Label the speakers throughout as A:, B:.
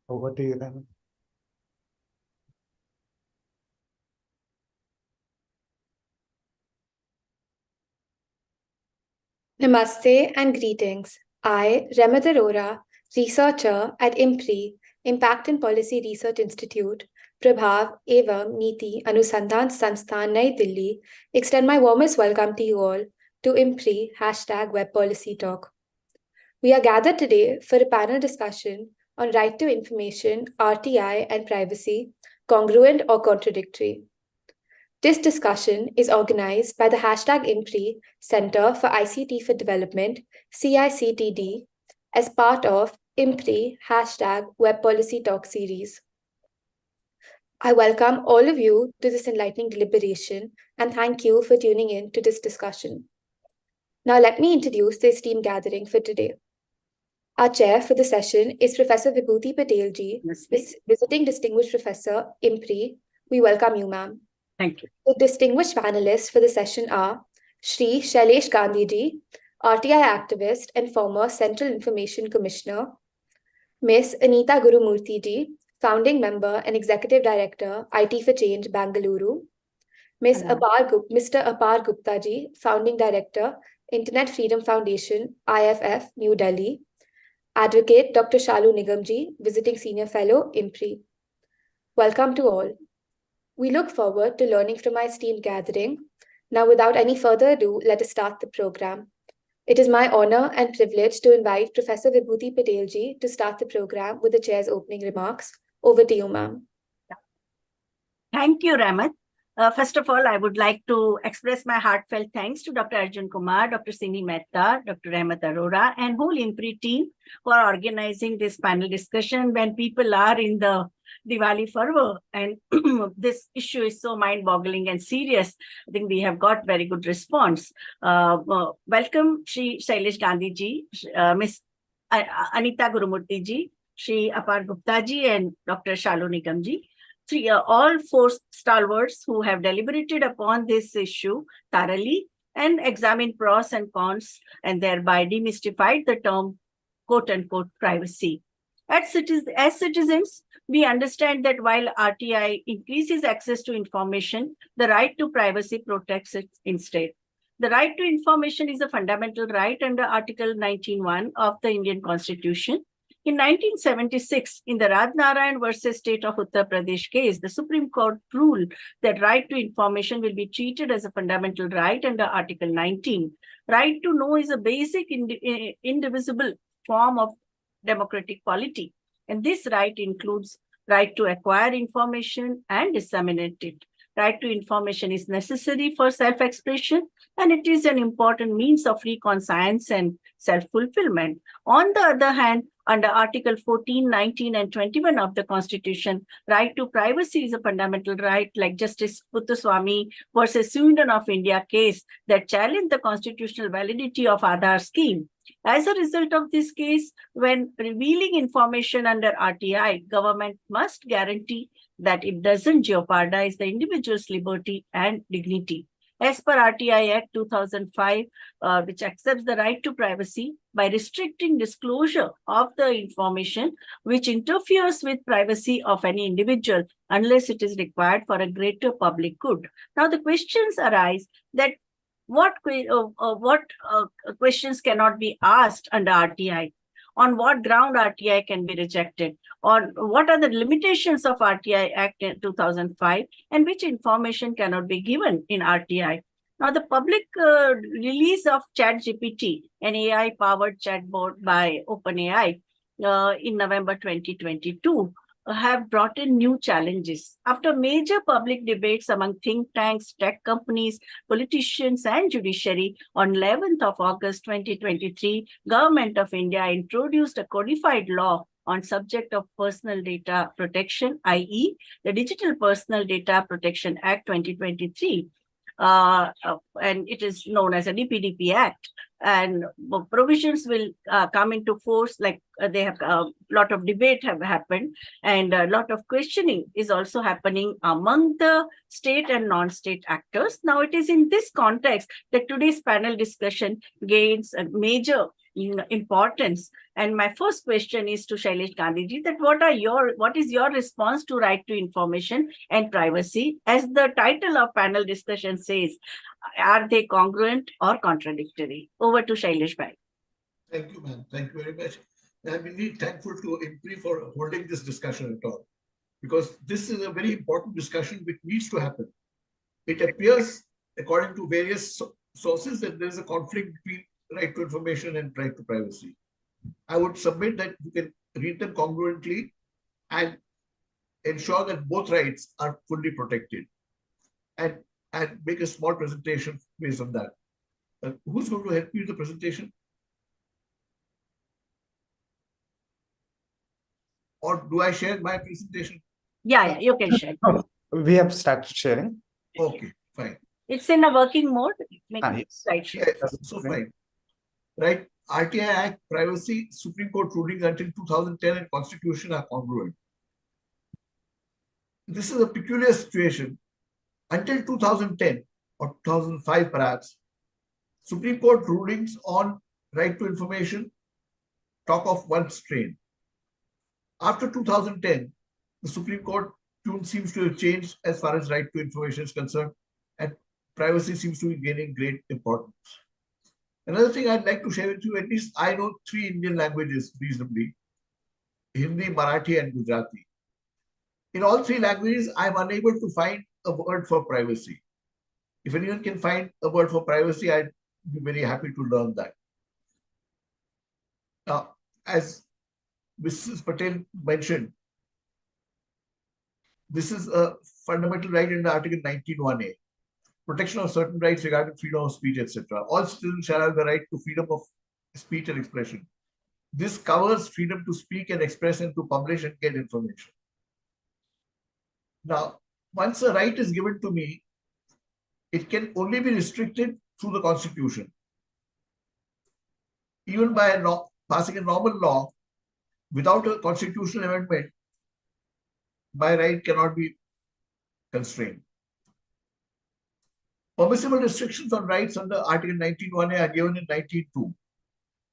A: Over to you then.
B: Namaste and greetings. I, Remit Arora, researcher at IMPRI, Impact and Policy Research Institute, Prabhav Evam Niti Anusandhan Sansthan Nai Delhi, extend my warmest welcome to you all to IMPRI #WebPolicyTalk. We are gathered today for a panel discussion on right to information, RTI, and privacy, congruent or contradictory. This discussion is organized by the #IMPRI Center for ICT for Development, CICTD, as part of IMPRI #WebPolicyTalk series. I welcome all of you to this enlightening deliberation and thank you for tuning in to this discussion. Now let me introduce the esteemed gathering for today. Our chair for the session is Professor VIBHUTI Patel ji, visiting distinguished professor, IMPRI. We welcome you, ma'am.
C: Thank you.
B: The distinguished panelists for the session are Shri Shailesh Gandhi ji, RTI activist and former Central Information Commissioner, Ms. Anita Gurumurthy ji, founding member and executive director, IT for Change, Bengaluru, Mr. Apar Gupta ji, founding director, Internet Freedom Foundation, IFF, New Delhi, Advocate Dr. Shalu Nigam ji, visiting senior fellow, IMPRI. Welcome to all. We look forward to learning from our esteemed gathering. Now, without any further ado, let us start the program. It is my honor and privilege to invite Professor VIBHUTI Patel ji to start the program with the chair's opening remarks. Over to you, ma'am.
C: Thank you, Ramat. First of all, I would like to express my heartfelt thanks to Dr. Arjun Kumar, Dr. Sini Mehta, Dr. Remit Arora, and whole IMPRI team for organizing this panel discussion when people are in the Diwali fervor and this issue is so mind-boggling and serious. I think we have got very good response. Welcome, Shri Shailesh Gandhi ji, Ms. Anita Gurumurthy ji, Shri Apar Gupta ji, and Dr. Shalu Nigam ji. All four stalwarts who have deliberated upon this issue thoroughly and examined pros and cons and thereby demystified the term quote-unquote privacy. As citizens, we understand that while RTI increases access to information, the right to privacy protects it instead. The right to information is a fundamental right under Article 19(1) of the Indian Constitution. In 1976, in the Radnarayan versus State of Uttar Pradesh case, the Supreme Court ruled that right to information will be treated as a fundamental right under Article 19. Right to know is a basic indivisible form of democratic polity, and this right includes right to acquire information and disseminate it. Right to information is necessary for self-expression, and it is an important means of free conscience and self-fulfillment. On the other hand, under Article 14, 19, and 21 of the Constitution, right to privacy is a fundamental right, like Justice Puthuswamy versus Sweden of India case that challenged the constitutional validity of Aadhaar scheme. As a result of this case, when revealing information under RTI, government must guarantee that it doesn't jeopardize the individual's liberty and dignity. As per RTI Act 2005, which accepts the right to privacy by restricting disclosure of the information which interferes with privacy of any individual unless it is required for a greater public good. Now the questions arise that what questions cannot be asked under RTI? On what ground RTI can be rejected? Or what are the limitations of RTI Act 2005 and which information cannot be given in RTI? Now, the public release of ChatGPT, an AI-powered chatbot by OpenAI in November 2022, have brought in new challenges. After major public debates among think tanks, tech companies, politicians, and judiciary, on 11th of August 2023, Government of India introduced a codified law on subject of personal data protection, i.e. the Digital Personal Data Protection Act 2023. And it is known as a DPDP Act. And provisions will come into force, like they have a lot of debate have happened, and a lot of questioning is also happening among the state and non-state actors. Now, it is in this context that today's panel discussion gains a major importance. And my first question is to Shailesh Gandhi ji, that what is your response to right to information and privacy? As the title of panel discussion says, are they congruent or contradictory? Over to Shailesh bhai.
A: Thank you, ma'am. Thank you very much. I'm indeed thankful to IMPRI for holding this discussion at all, because this is a very important discussion which needs to happen. It appears, according to various sources, that there is a conflict between right to information and right to privacy. I would submit that you can read them congruently and ensure that both rights are fully protected, and make a small presentation based on that. Who's going to help me with the presentation? Or do I share my presentation?
C: Yeah, you can share.
D: We have started sharing.
A: Okay, fine.
C: It's in a working mode.
D: Yes.
C: Right.
A: So fine. Right. RTI Act, privacy, Supreme Court rulings until 2010 and Constitution are congruent. This is a peculiar situation. Until 2010 or 2005 perhaps, Supreme Court rulings on right to information talk of one strain. After 2010, the Supreme Court tune seems to have changed as far as right to information is concerned, and privacy seems to be gaining great importance. Another thing I'd like to share with you, at least I know 3 Indian languages reasonably: Hindi, Marathi, and Gujarati. In all 3 languages, I'm unable to find a word for privacy. If anyone can find a word for privacy, I'd be very happy to learn that. Now, as Mrs. Patel mentioned, this is a fundamental right in Article 19(1)(a), protection of certain rights regarding freedom of speech, etc. All citizens shall have the right to freedom of speech and expression. This covers freedom to speak and express and to publish and get information. Now, once a right is given to me, it can only be restricted through the Constitution. Even by passing a normal law, without a constitutional amendment, my right cannot be constrained. Permissible restrictions on rights under Article 19(1)(a) are given in 19(2).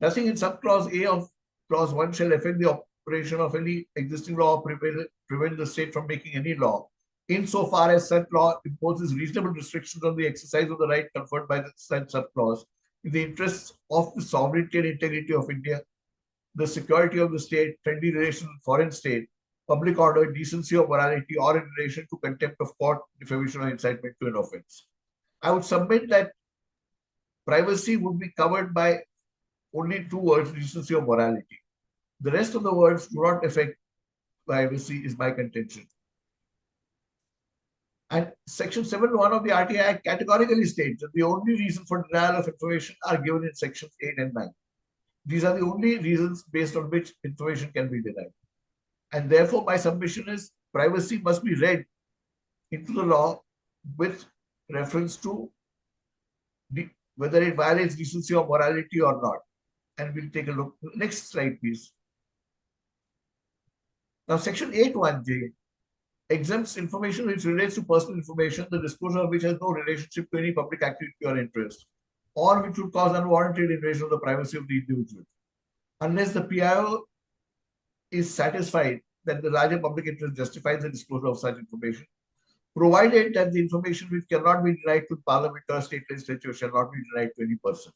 A: Nothing in subclause A of clause 1 shall affect the operation of any existing law or prevent the state from making any law, insofar as such law imposes reasonable restrictions on the exercise of the right conferred by the said subclause in the interests of the sovereignty and integrity of India, the security of the state, friendly relations with foreign state, public order, decency or morality, or in relation to contempt of court, defamation, or incitement to an offense. I would submit that privacy would be covered by only 2 words, decency or morality. The rest of the words do not affect privacy, is my contention. And Section 7(1) of the RTI Act categorically states that the only reason for denial of information are given in Sections 8 and 9. These are the only reasons based on which information can be denied. And therefore, my submission is privacy must be read into the law with reference to whether it violates decency or morality or not. And we'll take a look. Next slide, please. Now, Section 8(1)(j) exempts information which relates to personal information, the disclosure of which has no relationship to any public activity or interest, or which would cause unwarranted invasion of the privacy of the individual, unless the PIO is satisfied that the larger public interest justifies the disclosure of such information, provided that the information which cannot be denied to Parliament or state legislature shall not be denied to any person.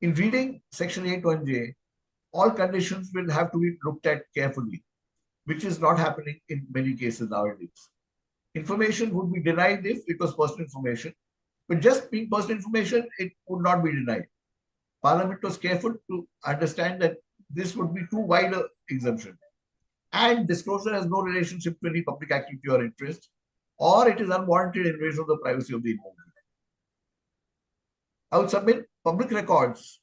A: In reading Section 8(1)(j), all conditions will have to be looked at carefully, which is not happening in many cases nowadays. Information would be denied if it was personal information, but just being personal information, it would not be denied. Parliament was careful to understand that this would be too wide an exemption, and disclosure has no relationship to any public activity or interest, or it is unwarranted invasion of the privacy of the individual. I would submit public records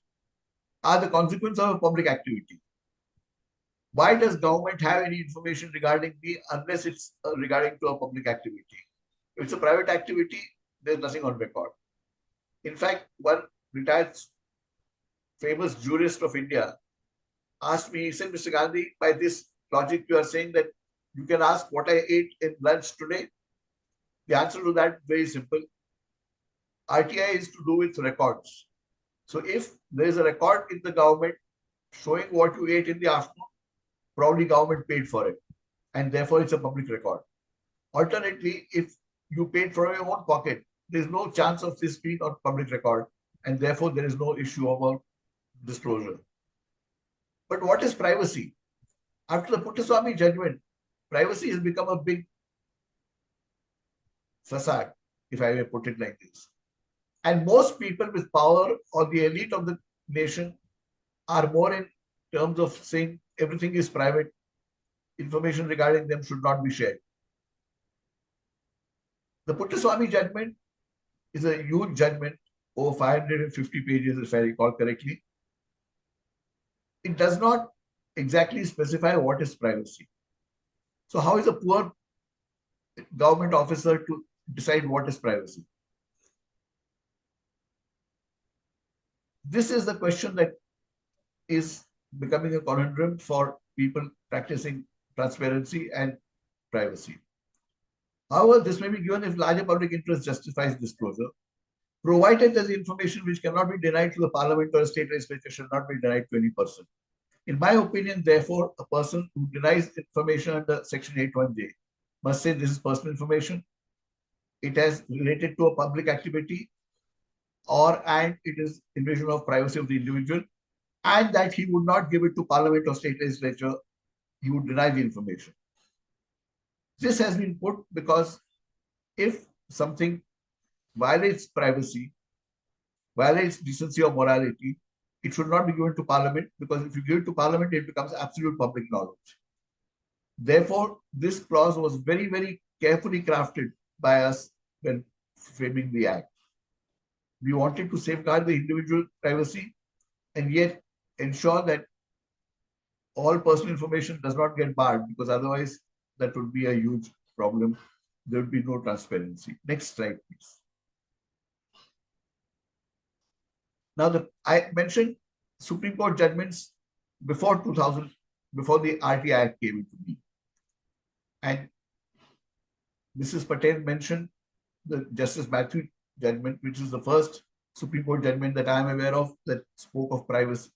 A: are the consequence of a public activity. Why does government have any information regarding me unless it's regarding to a public activity? If it's a private activity, there's nothing on record. In fact, one retired famous jurist of India asked me, he said, Mr. Gandhi, by this logic, you are saying that you can ask what I ate in lunch today? The answer to that is very simple. RTI is to do with records. So if there is a record in the government showing what you ate in the afternoon, probably government paid for it, and therefore it's a public record. Alternately, if you paid from your own pocket, there's no chance of this being on public record, and therefore there is no issue about disclosure. But what is privacy? After the Puttaswamy judgment, privacy has become a big facade, if I may put it like this. And most people with power or the elite of the nation are more in terms of saying everything is private, information regarding them should not be shared. The Puttaswamy judgment is a huge judgment, over 550 pages, if I recall correctly. It does not exactly specify what is privacy. So how is a poor government officer to decide what is privacy? This is the question that is becoming a conundrum for people practicing transparency and privacy. However, this may be given if larger public interest justifies disclosure, provided that the information which cannot be denied to the parliament or a state legislature should not be denied to any person. In my opinion, therefore, a person who denies information under Section 81J must say this is personal information, it has related to a public activity, and it is invasion of privacy of the individual, and that he would not give it to parliament or state legislature, he would deny the information. This has been put because if something violates privacy, violates decency or morality, it should not be given to parliament, because if you give it to parliament, it becomes absolute public knowledge. Therefore, this clause was very, very carefully crafted by us when framing the act. We wanted to safeguard the individual privacy and yet ensure that all personal information does not get barred, because otherwise that would be a huge problem. There would be no transparency. Next slide, please. Now, I mentioned Supreme Court judgments before 2000, before the RTI Act came into being. And Mrs. Patel mentioned the Justice Matthew judgment, which is the first Supreme Court judgment that I am aware of that spoke of privacy,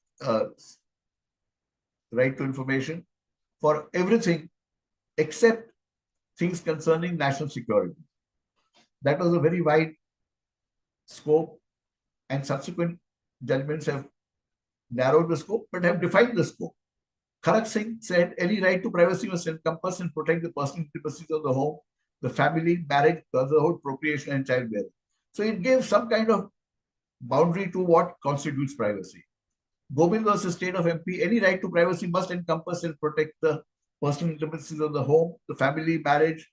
A: right to information for everything except things concerning national security. That was a very wide scope, and subsequent judgments have narrowed the scope but have defined the scope. Kharak Singh said any right to privacy must encompass and protect the personal intimacies of the home, the family, marriage, brotherhood, procreation, and childbearing. So it gave some kind of boundary to what constitutes privacy. Gobind versus State of MP, any right to privacy must encompass and protect the personal intimacies of the home, the family, marriage,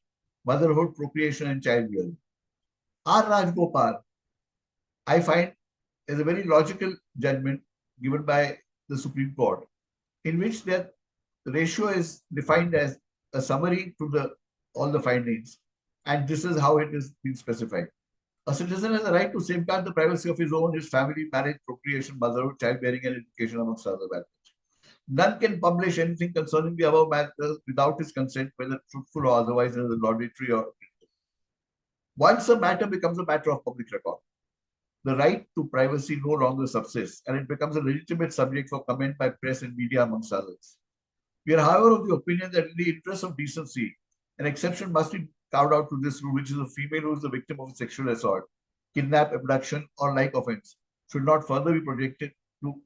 A: motherhood, procreation, and childbearing. R. Rajgopal, I find, is a very logical judgment given by the Supreme Court, in which the ratio is defined as a summary to all the findings, and this is how it is being specified. A citizen has a right to safeguard the privacy of his own, his family, marriage, procreation, motherhood, childbearing, and education, amongst other matters. None can publish anything concerning the above matters without his consent, whether truthful or otherwise, as a laudatory or critical. Once a matter becomes a matter of public record, the right to privacy no longer subsists, and it becomes a legitimate subject for comment by press and media, amongst others. We are, however, of the opinion that in the interest of decency, an exception must be carved out to this rule, which is a female who is the victim of sexual assault, kidnap, abduction, or like offense should not further be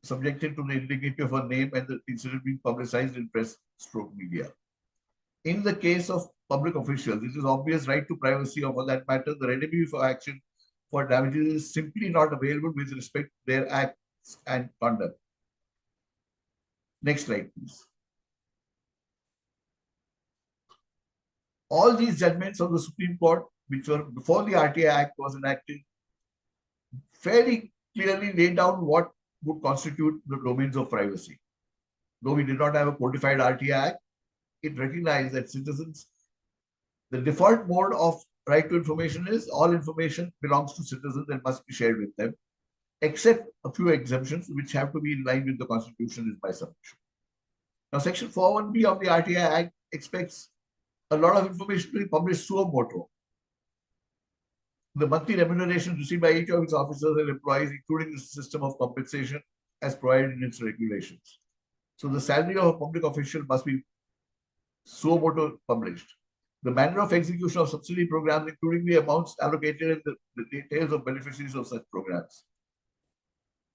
A: subjected to the indignity of her name and the incident being publicized in press / media. In the case of public officials, it is obvious right to privacy, or for that matter, the remedy for action for damages is simply not available with respect to their acts and conduct. Next slide, please. All these judgments of the Supreme Court, which were before the RTI Act was enacted, fairly clearly laid down what would constitute the domains of privacy. Though we did not have a codified RTI Act, it recognized that citizens, the default mode of right to information is all information belongs to citizens and must be shared with them, except a few exemptions which have to be in line with the Constitution, is my submission. Now, Section 41B of the RTI Act expects a lot of information to be published suo motu. The monthly remuneration received by each of its officers and employees, including the system of compensation as provided in its regulations. So the salary of a public official must be suo motu published. The manner of execution of subsidy programs, including the amounts allocated and the details of beneficiaries of such programs.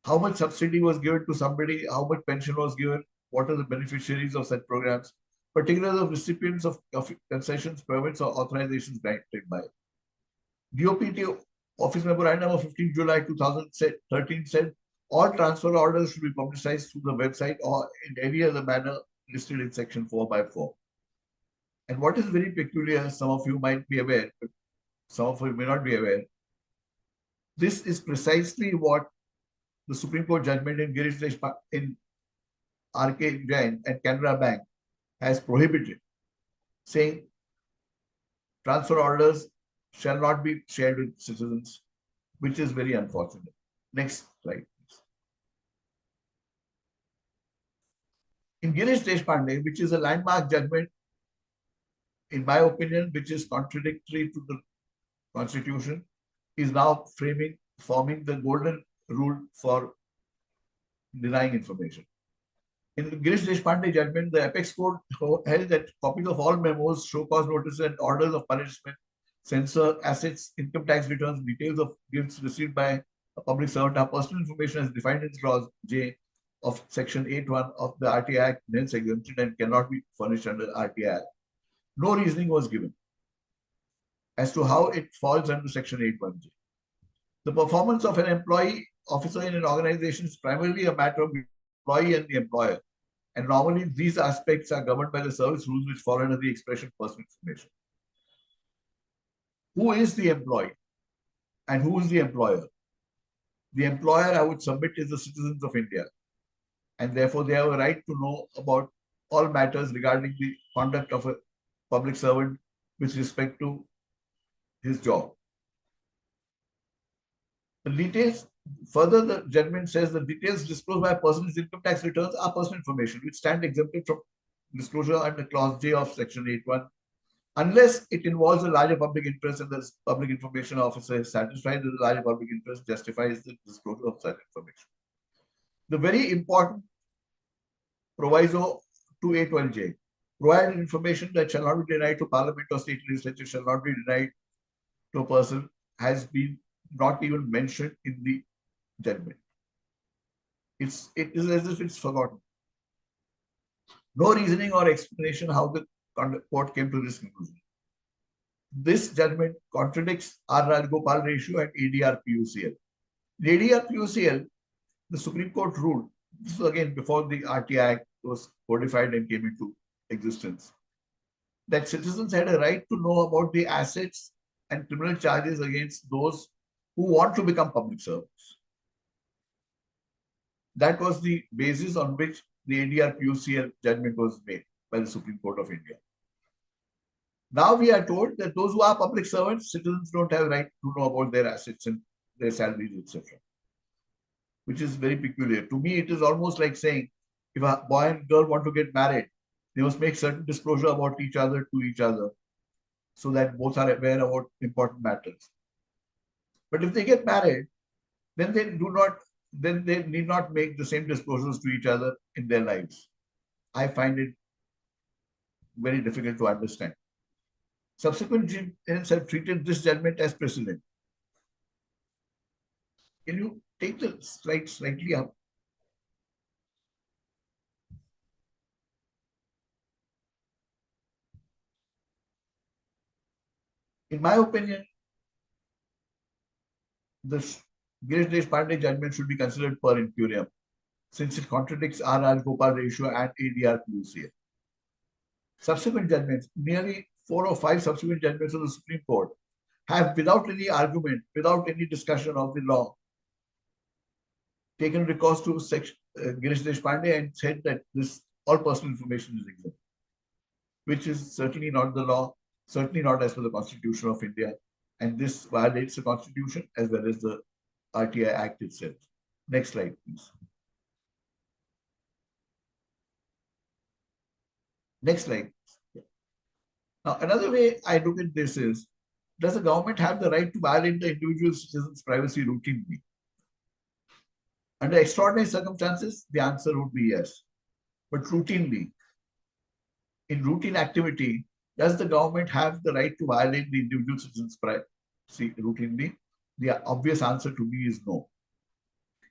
A: How much subsidy was given to somebody, how much pension was given, what are the beneficiaries of such programs, particulars of recipients of concessions, permits, or authorizations granted by. DOPT Office Memorandum of 15 July 2013 said all transfer orders should be publicized through the website or in any other manner listed in section 4/4. And what is very peculiar, some of you might be aware, but some of you may not be aware, this is precisely what the Supreme Court judgment in Girish Deshpande in RK Jain and Canara Bank has prohibited, saying transfer orders shall not be shared with citizens, which is very unfortunate. Next slide, please. In Girish Deshpande, which is a landmark judgment, in my opinion, which is contradictory to the Constitution, is now forming the golden rule for denying information. In the Girish Deshpande judgment, the Apex Court held that copies of all memos, show cause notices, and orders of punishment, censor assets, income tax returns, details of gifts received by a public servant are personal information as defined in clause J of section 8(1) of the RTI Act, hence exempted and cannot be furnished under RTI Act. No reasoning was given as to how it falls under section 8(1)J. The performance of an employee officer in an organization is primarily a matter of the employee and the employer. And normally these aspects are governed by the service rules which fall under the expression personal information. Who is the employee and who is the employer? The employer, I would submit, is the citizens of India. And therefore they have a right to know about all matters regarding the conduct of a public servant with respect to his job. The details, further, the judgment says the details disclosed by a person's income tax returns are personal information which stand exempted from disclosure under clause J of section 8(1), unless it involves a larger public interest and the public information officer is satisfied that the larger public interest justifies the disclosure of such information. The very important proviso 2(8)(1)J, provided information that shall not be denied to Parliament or state legislature shall not be denied to a person, has been not even mentioned in the judgment. It is as if it's forgotten. No reasoning or explanation how the court came to this conclusion. This judgment contradicts R. Rajgopal ratio and ADR PUCL. In ADR PUCL, the Supreme Court ruled, this was again before the RTI Act was codified and came into existence, that citizens had a right to know about the assets and criminal charges against those who want to become public servants. That was the basis on which the ADR PUCL judgment was made by the Supreme Court of India. Now we are told that those who are public servants, citizens don't have a right to know about their assets and their salaries, etc. Which is very peculiar. To me, it is almost like saying, if a boy and girl want to get married, they must make certain disclosure about each other to each other, so that both are aware about important matters. But if they get married, then they need not make the same disclosures to each other in their lives. I find it very difficult to understand. Subsequent judgments have treated this judgment as precedent. Can you take the slide slightly up? In my opinion, the Girish Deshpande judgment should be considered per imperium, since it contradicts R. Rajgopal ratio and ADR PUCL. Subsequent judgments, nearly 4 or 5 subsequent judgments of the Supreme Court, have, without any argument, without any discussion of the law, taken recourse to Girish Deshpande and said that this all personal information is exempt, which is certainly not the law, certainly not as per the Constitution of India, and this violates the Constitution as well as the RTI Act itself. Next slide, please. Next slide. Now, another way I look at this is does the government have the right to violate the individual citizen's privacy routinely? Under extraordinary circumstances, the answer would be yes. But routinely, in routine activity, does the government have the right to violate the individual citizen's privacy routinely? The obvious answer to me is no.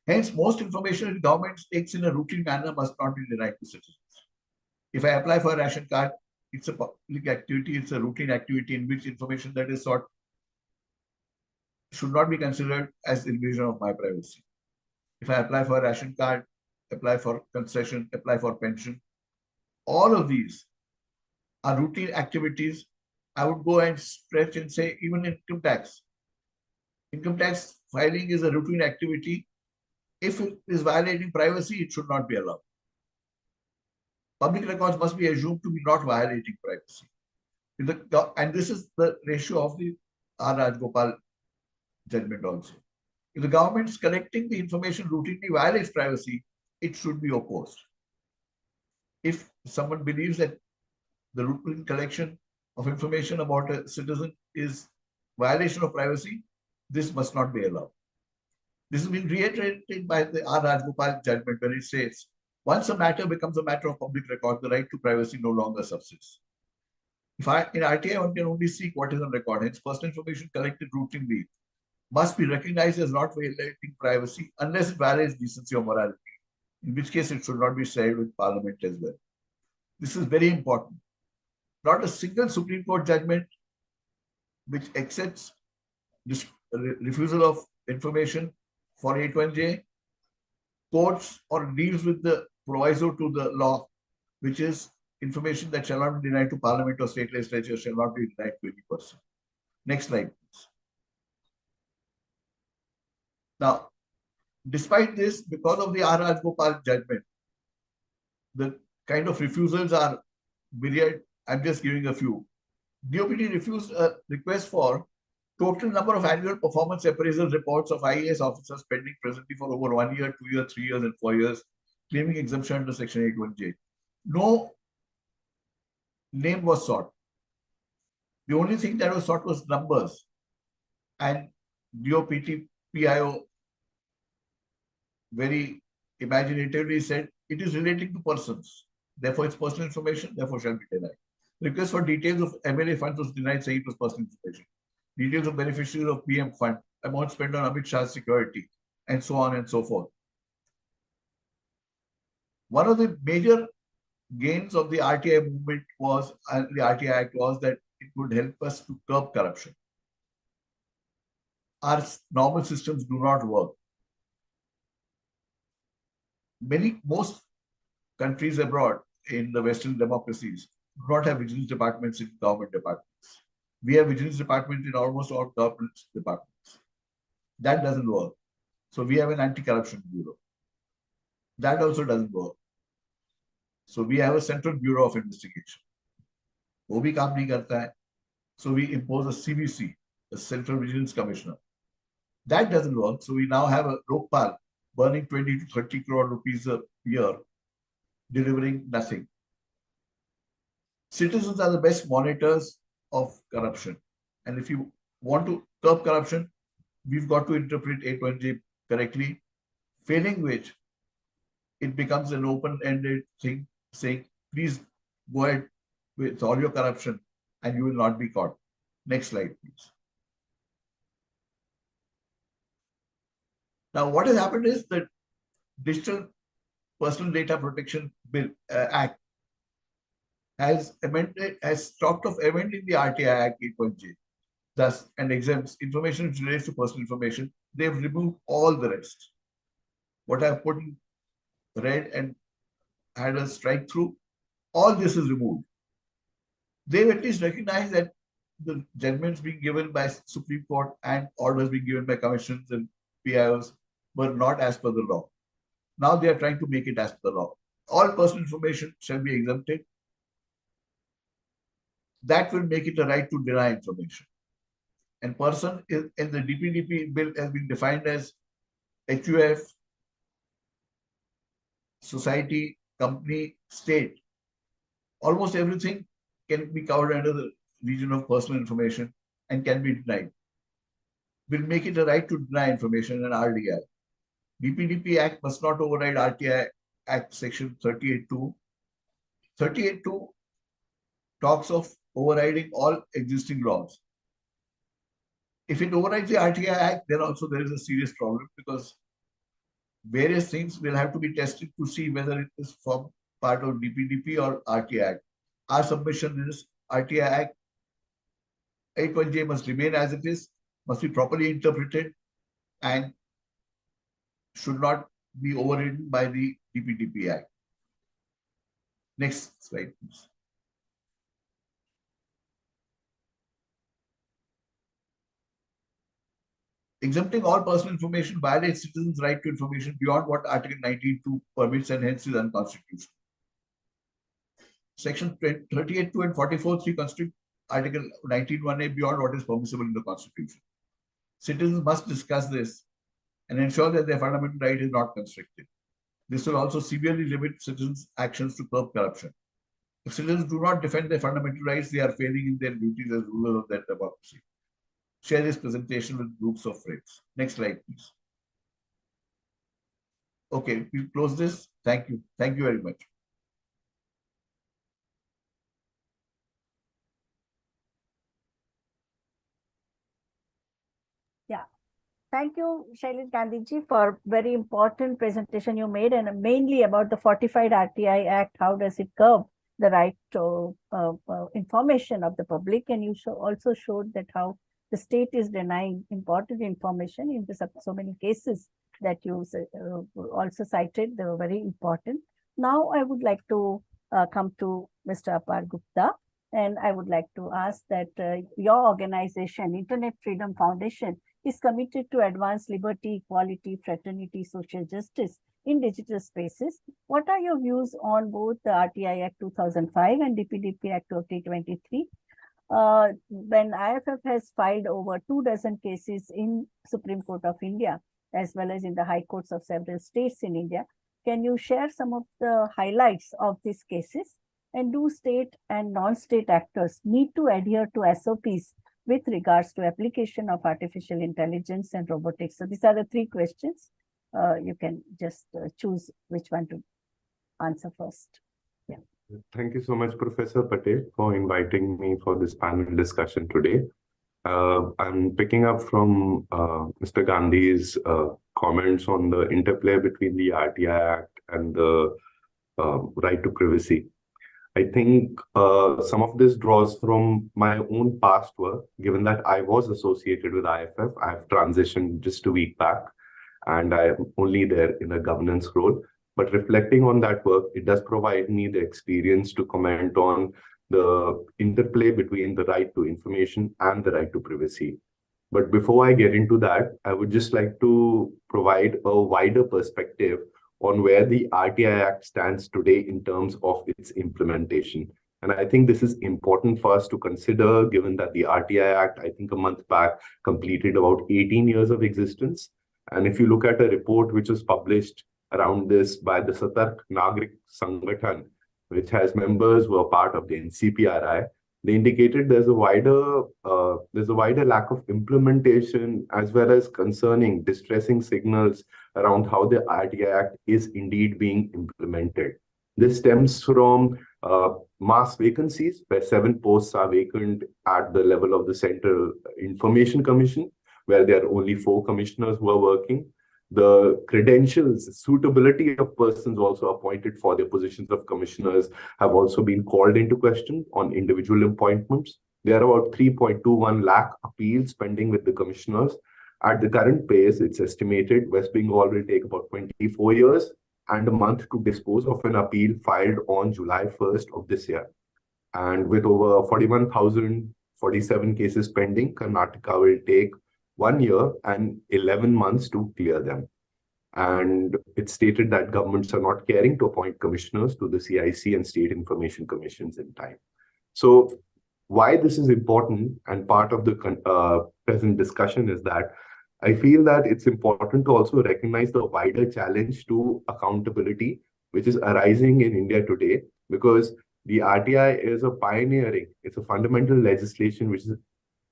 A: Hence, most information that government takes in a routine manner must not be denied to citizens. If I apply for a ration card, it's a public activity, it's a routine activity in which information that is sought should not be considered as invasion of my privacy. If I apply for a ration card, apply for concession, apply for pension, all of these are routine activities. I would go and stretch and say even income tax. Income tax filing is a routine activity. If it is violating privacy, it should not be allowed. Public records must be assumed to be not violating privacy. And this is the ratio of the R. Rajgopal judgment also. If the government's collecting the information routinely violates privacy, it should be opposed. If someone believes that the routine collection of information about a citizen is violation of privacy, this must not be allowed. This has been reiterated by the R. Rajgopal judgment when it says, once a matter becomes a matter of public record, the right to privacy no longer subsists. In RTI, one can only seek what is on record. Hence, personal information collected routinely must be recognized as not violating privacy unless it violates decency or morality, in which case it should not be shared with Parliament as well. This is very important. Not a single Supreme Court judgment which accepts this refusal of information for 81J quotes or deals with the proviso to the law, which is information that shall not be denied to Parliament or state legislature shall not be denied to any person. Next slide, please. Now, despite this, because of the R. Rajgopal judgment, the kind of refusals are myriad. I'm just giving a few. DOPT refused a request for total number of annual performance appraisal reports of IAS officers pending presently for over 1 year, 2 years, 3 years, and 4 years, claiming exemption under Section 81J. No name was sought. The only thing that was sought was numbers. And DOPT PIO very imaginatively said, it is relating to persons. Therefore, it's personal information, therefore shall be denied. Request for details of MLA funds was denied, saying it was personal information. Details of beneficiaries of PM fund, amount spent on Amit Shah's security, and so on and so forth. One of the major gains of the RTI movement was, and the RTI Act was, that it would help us to curb corruption. Our normal systems do not work. Most countries abroad in the Western democracies do not have vigilance departments in government departments. We have vigilance department in almost all government departments. That doesn't work. So we have an anti-corruption bureau. That also doesn't work. So we have a Central Bureau of Investigation. वो भी काम नहीं करता है. So we impose a CVC, a Central Vigilance Commissioner. That doesn't work. So we now have a Lokpal burning 20 to 30 crore rupees a year, delivering nothing. Citizens are the best monitors of corruption. And if you want to curb corruption, we've got to interpret 81J correctly, failing which it becomes an open-ended thing saying, please go ahead with all your corruption and you will not be caught. Next slide, please. Now, what has happened is that Digital Personal Data Protection Bill Act has talked of amending the RTI Act 8.J, thus, and exempts information which relates to personal information. They've removed all the rest. What I've put in red and had a strike through, all this is removed. They've at least recognized that the judgments being given by Supreme Court and orders being given by commissions and PIOs were not as per the law. Now they are trying to make it as per the law. All personal information shall be exempted. That will make it a right to deny information. And person in the DPDP bill has been defined as HUF, society, company, state. Almost everything can be covered under the region of personal information. and can be denied. Will make it a right to deny information and RDI. DPDP Act must not override RTI Act Section 38.2. 38.2 talks of overriding all existing laws. If it overrides the RTI Act, then also there is a serious problem, because various things will have to be tested to see whether it is from part of DPDP or RTI Act. Our submission is RTI Act 8.1J must remain as it is, must be properly interpreted, and should not be overridden by the DPDP Act. Next slide, please. Exempting all personal information violates citizens' right to information beyond what Article 19.2 permits, and hence is unconstitutional. Section 38.2 and 44.3 constrict Article 19.1a beyond what is permissible in the Constitution. Citizens must discuss this and ensure that their fundamental right is not constricted. This will also severely limit citizens' actions to curb corruption. If citizens do not defend their fundamental rights, they are failing in their duties as rulers of their democracy. Share this presentation with groups of friends. Next slide, please. Okay, we'll close this. Thank you. Thank you very much.
C: Thank you, Shailesh Gandhi ji, for very important presentation you made, and mainly about the fortified RTI Act. How does it curb the right to information of the public? And you also showed that how the state is denying important information in so many cases that you also cited. They were very important. Now I would like to come to Mr. Apar Gupta, and I would like to ask that your organization, Internet Freedom Foundation, is committed to advance liberty, equality, fraternity, social justice in digital spaces. What are your views on both the RTI Act 2005 and DPDP Act 2023? When IFF has filed over 24 cases in Supreme Court of India, as well as in the high courts of several states in India, can you share some of the highlights of these cases? And do state and non-state actors need to adhere to SOPs with regards to application of artificial intelligence and robotics? So these are the three questions. You can just choose which one to answer first. Yeah.
E: Thank you so much, Professor Patel, for inviting me for this panel discussion today. I'm picking up from Mr. Gandhi's comments on the interplay between the RTI Act and the right to privacy. I think some of this draws from my own past work, given that I was associated with IFF. I've transitioned just a week back, and I'm only there in a governance role. But reflecting on that work, it does provide me the experience to comment on the interplay between the right to information and the right to privacy. But before I get into that, I would just like to provide a wider perspective on where the RTI Act stands today in terms of its implementation. And I think this is important for us to consider, given that the RTI Act, I think a month back, completed about 18 years of existence. And if you look at a report which was published around this by the Satark Nagrik Sangathan, which has members who are part of the NCPRI, they indicated there's a wider lack of implementation, as well as concerning distressing signals around how the RTI Act is indeed being implemented. This stems from mass vacancies, where 7 posts are vacant at the level of the Central Information Commission, where there are only 4 commissioners who are working. The credentials, suitability of persons also appointed for their positions of commissioners have also been called into question on individual appointments. There are about 3.21 lakh appeals pending with the commissioners. At the current pace, it's estimated West Bengal will take about 24 years and a month to dispose of an appeal filed on July 1st of this year. And with over 41,047 cases pending, Karnataka will take 1 year and 11 months to clear them. And it's stated that governments are not caring to appoint commissioners to the CIC and state information commissions in time. So why this is important and part of the present discussion is that I feel that it's important to also recognize the wider challenge to accountability, which is arising in India today, because the RTI is a pioneering, it's a fundamental legislation which is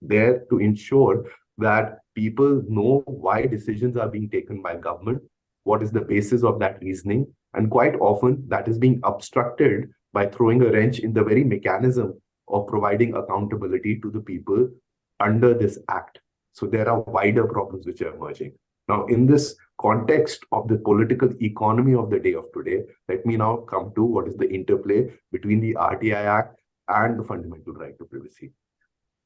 E: there to ensure that people know why decisions are being taken by government, what is the basis of that reasoning, and quite often that is being obstructed by throwing a wrench in the very mechanism of providing accountability to the people under this act. So there are wider problems which are emerging. Now, in this context of the political economy of the day of today, let me now come to what is the interplay between the RTI Act and the fundamental right to privacy.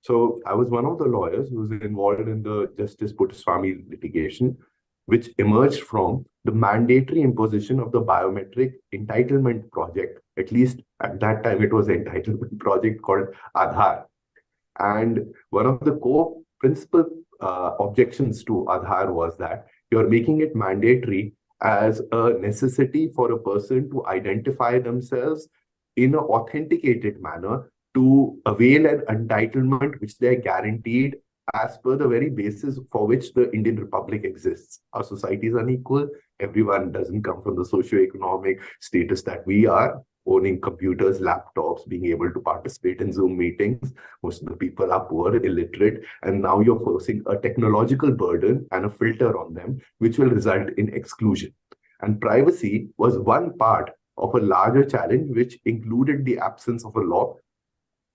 E: So I was one of the lawyers who was involved in the Justice Puttaswamy litigation, which emerged from the mandatory imposition of the biometric entitlement project. At least at that time, it was an entitlement project called Aadhaar. And one of the core principal objections to Aadhaar was that you're making it mandatory as a necessity for a person to identify themselves in an authenticated manner to avail an entitlement which they are guaranteed as per the very basis for which the Indian Republic exists. Our society is unequal. Everyone doesn't come from the socio-economic status that we are, owning computers, laptops, being able to participate in Zoom meetings. Most of the people are poor, illiterate, and now you're forcing a technological burden and a filter on them, which will result in exclusion. And privacy was one part of a larger challenge, which included the absence of a law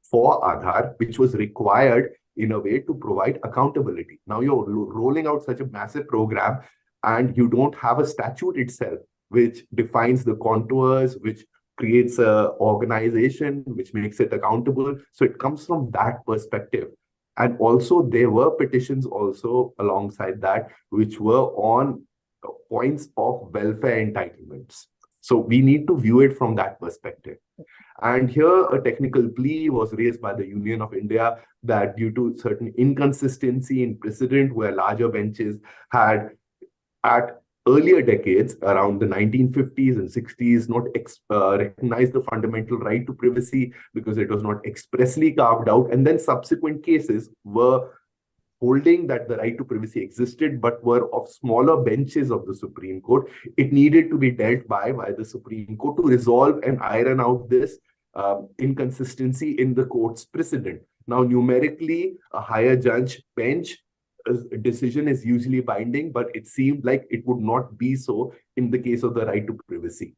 E: for Aadhaar, which was required in a way to provide accountability. Now you're rolling out such a massive program and you don't have a statute itself, which defines the contours, which creates an organization, which makes it accountable. So it comes from that perspective. And also there were petitions also alongside that, which were on points of welfare entitlements. So we need to view it from that perspective. And here a technical plea was raised by the Union of India that due to certain inconsistency in precedent where larger benches had at earlier decades, around the 1950s and 60s, not recognized the fundamental right to privacy because it was not expressly carved out. And then subsequent cases were holding that the right to privacy existed, but were of smaller benches of the Supreme Court. It needed to be dealt by the Supreme Court to resolve and iron out this inconsistency in the court's precedent. Now, numerically, a higher judge bench decision is usually binding, but it seemed like it would not be so in the case of the right to privacy.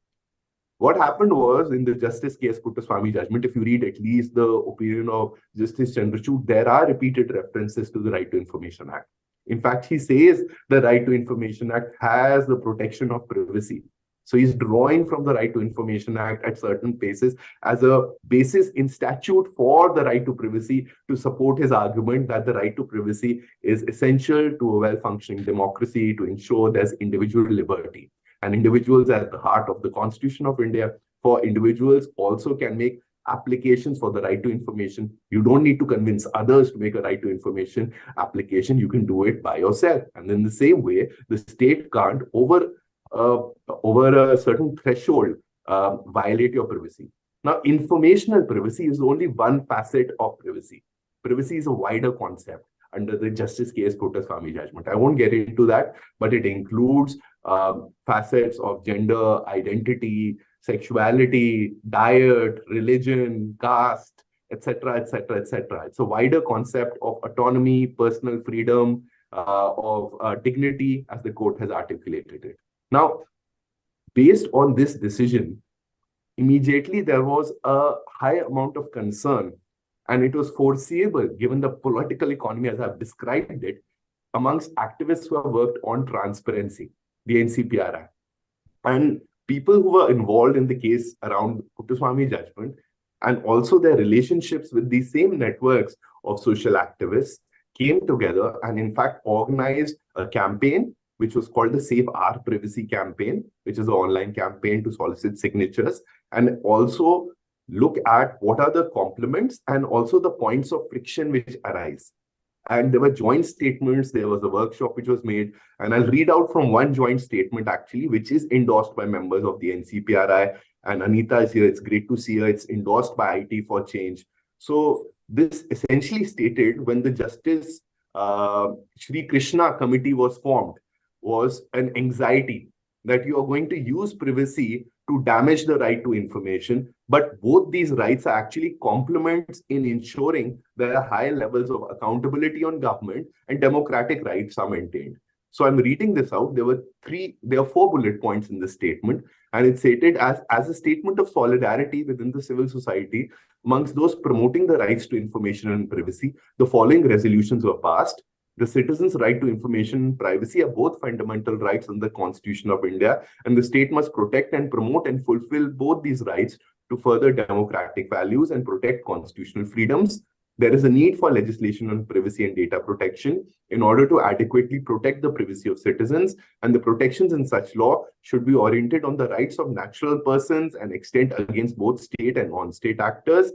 E: What happened was in the Justice K.S. Puttaswamy judgment, if you read at least the opinion of Justice Chandrachud, there are repeated references to the Right to Information Act. In fact, he says the Right to Information Act has the protection of privacy. So he's drawing from the Right to Information Act at certain places as a basis in statute for the right to privacy to support his argument that the right to privacy is essential to a well-functioning democracy to ensure there's individual liberty. And individuals at the heart of the Constitution of India. For individuals also can make applications for the right to information. You don't need to convince others to make a right to information application. You can do it by yourself. And in the same way, the state can't over a certain threshold violate your privacy. Now, informational privacy is only one facet of privacy. Privacy is a wider concept under the Justice K.S. Puttaswamy judgment. I won't get into that, but it includes facets of gender, identity, sexuality, diet, religion, caste, etc., etc., etc. It's a wider concept of autonomy, personal freedom, of dignity, as the court has articulated it. Now, based on this decision, immediately there was a high amount of concern, and it was foreseeable, given the political economy as I've described it, amongst activists who have worked on transparency, the NCPRI. And people who were involved in the case around Puttaswamy judgment, and also their relationships with these same networks of social activists, came together and in fact organized a campaign which was called the Save Our Privacy campaign, which is an online campaign to solicit signatures and also look at what are the complements and also the points of friction which arise. And there were joint statements, there was a workshop which was made, and I'll read out from one joint statement actually, which is endorsed by members of the NCPRI, and Anita is here, it's great to see her, it's endorsed by IT for Change. So this essentially stated when the Justice Shri Krishna committee was formed, was an anxiety that you are going to use privacy to damage the right to information, but both these rights are actually complements in ensuring there are high levels of accountability on government and democratic rights are maintained. So I'm reading this out. There are 4 bullet points in this statement, and it's stated as a statement of solidarity within the civil society amongst those promoting the rights to information and privacy. The following resolutions were passed. The citizens' right to information and privacy are both fundamental rights under the Constitution of India, and the state must protect and promote and fulfill both these rights to further democratic values and protect constitutional freedoms. There is a need for legislation on privacy and data protection in order to adequately protect the privacy of citizens, and the protections in such law should be oriented on the rights of natural persons and extend against both state and non-state actors.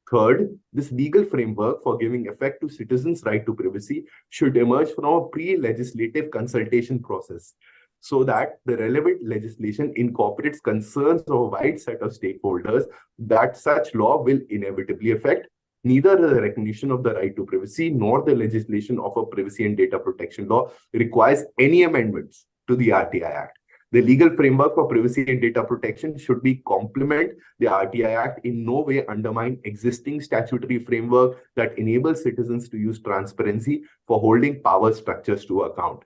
E: Third, this legal framework for giving effect to citizens' right to privacy should emerge from a pre-legislative consultation process so that the relevant legislation incorporates concerns of a wide set of stakeholders that such law will inevitably affect. Neither the recognition of the right to privacy nor the legislation of a privacy and data protection law requires any amendments to the RTI Act. The legal framework for privacy and data protection should be complement the RTI Act, in no way undermine existing statutory framework that enables citizens to use transparency for holding power structures to account.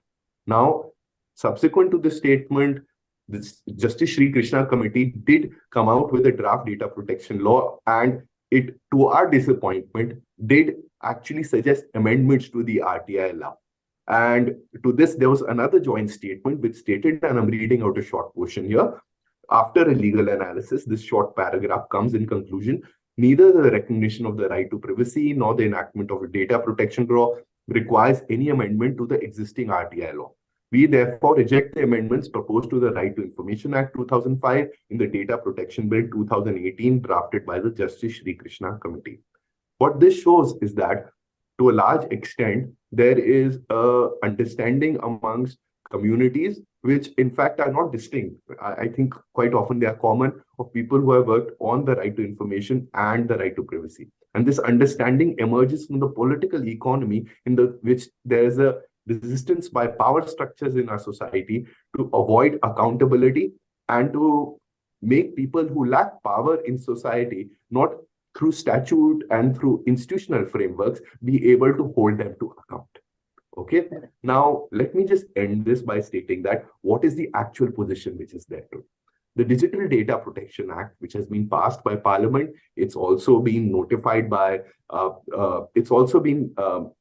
E: Now, subsequent to this statement, this Justice Shri Krishna Committee did come out with a draft data protection law, and it, to our disappointment, did actually suggest amendments to the RTI law. And to this, there was another joint statement which stated, and I'm reading out a short portion here. After a legal analysis, this short paragraph comes in conclusion: neither the recognition of the right to privacy nor the enactment of a data protection law requires any amendment to the existing RTI law. We therefore reject the amendments proposed to the Right to Information Act 2005 in the Data Protection Bill 2018 drafted by the Justice Shri Krishna Committee. What this shows is that, to a large extent, there is a understanding amongst communities which in fact are not distinct. I think quite often they are common, of people who have worked on the right to information and the right to privacy. And this understanding emerges from the political economy in which there is a resistance by power structures in our society to avoid accountability and to make people who lack power in society, not through statute and through institutional frameworks, be able to hold them to account. Okay. Now, let me just end this by stating that what is the actual position which is there today? The Digital Data Protection Act, which has been passed by Parliament, it's also been notified by, it's also been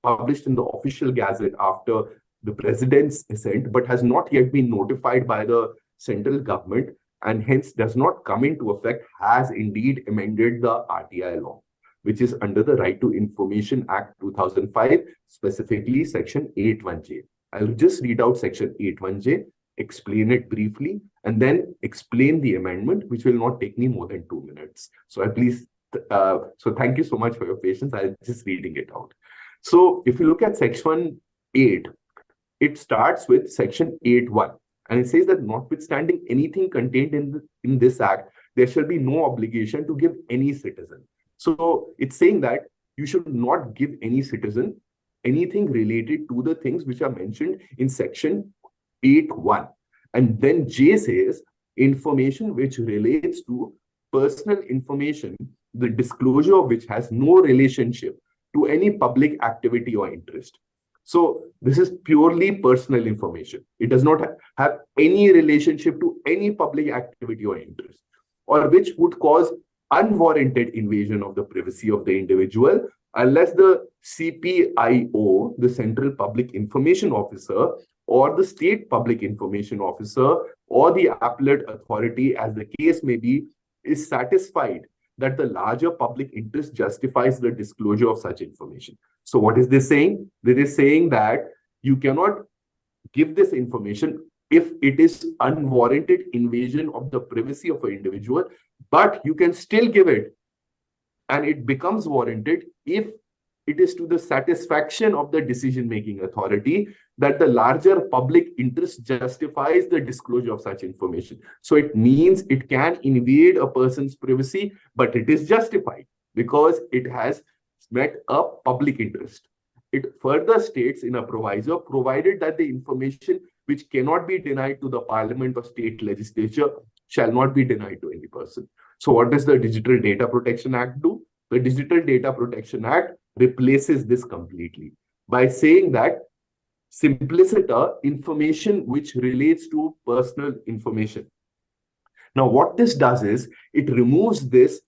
E: published in the official gazette after the President's assent, but has not yet been notified by the central government, and hence does not come into effect, has indeed amended the RTI law, which is under the Right to Information Act 2005, specifically Section 81J. I'll just read out Section 81J, explain it briefly, and then explain the amendment, which will not take me more than 2 minutes. So so thank you so much for your patience. I'm just reading it out. So if you look at Section 8, it starts with Section 8.1, and it says that notwithstanding anything contained in this act, there shall be no obligation to give any citizen. So it's saying that you should not give any citizen anything related to the things which are mentioned in Section 8.1. And then J says information which relates to personal information, the disclosure of which has no relationship to any public activity or interest. So this is purely personal information. It does not have any relationship to any public activity or interest, or which would cause unwarranted invasion of the privacy of the individual, unless the CPIO, the Central Public Information Officer, or the State Public Information Officer, or the appellate authority, as the case may be, is satisfied that the larger public interest justifies the disclosure of such information. So what is this saying? This is saying that you cannot give this information if it is unwarranted invasion of the privacy of an individual, but you can still give it, and it becomes warranted if it is to the satisfaction of the decision-making authority that the larger public interest justifies the disclosure of such information. So it means it can invade a person's privacy, but it is justified because it has met a public interest. It further states in a proviso, provided that the information which cannot be denied to the Parliament or state legislature shall not be denied to any person. So what does the Digital Data Protection Act do? The Digital Data Protection Act replaces this completely by saying that simpliciter information which relates to personal information. Now, what this does is it removes this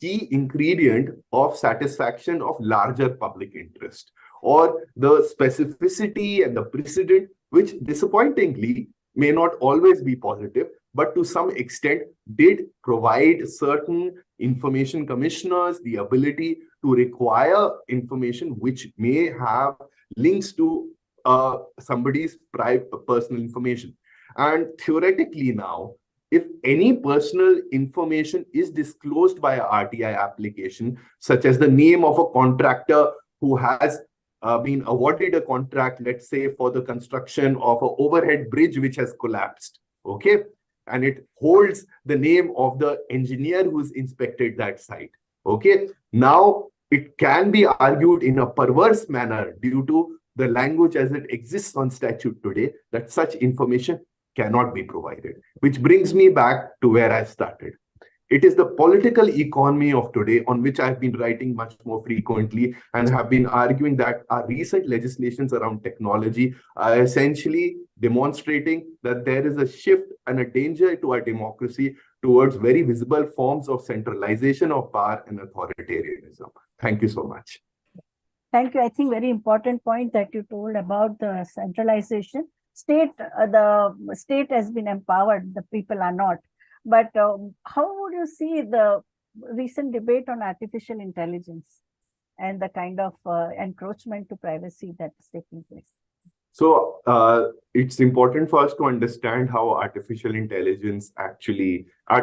E: key ingredient of satisfaction of larger public interest, or the specificity and the precedent, which disappointingly may not always be positive, but to some extent did provide certain information commissioners the ability to require information which may have links to somebody's private personal information. And theoretically now, if any personal information is disclosed by a RTI application, such as the name of a contractor who has been awarded a contract, let's say for the construction of an overhead bridge which has collapsed, okay, and it holds the name of the engineer who's inspected that site, okay, now it can be argued in a perverse manner due to the language as it exists on statute today that such information cannot be provided, which brings me back to where I started. It is the political economy of today on which I've been writing much more frequently and have been arguing that our recent legislations around technology are essentially demonstrating that there is a shift and a danger to our democracy towards very visible forms of centralization of power and authoritarianism. Thank you so much.
C: Thank you. I think very important point that you told about the centralization. The state has been empowered, the people are not. But how would you see the recent debate on artificial intelligence and the kind of encroachment to privacy that's taking place?
E: So it's important for us to understand how artificial intelligence is actually a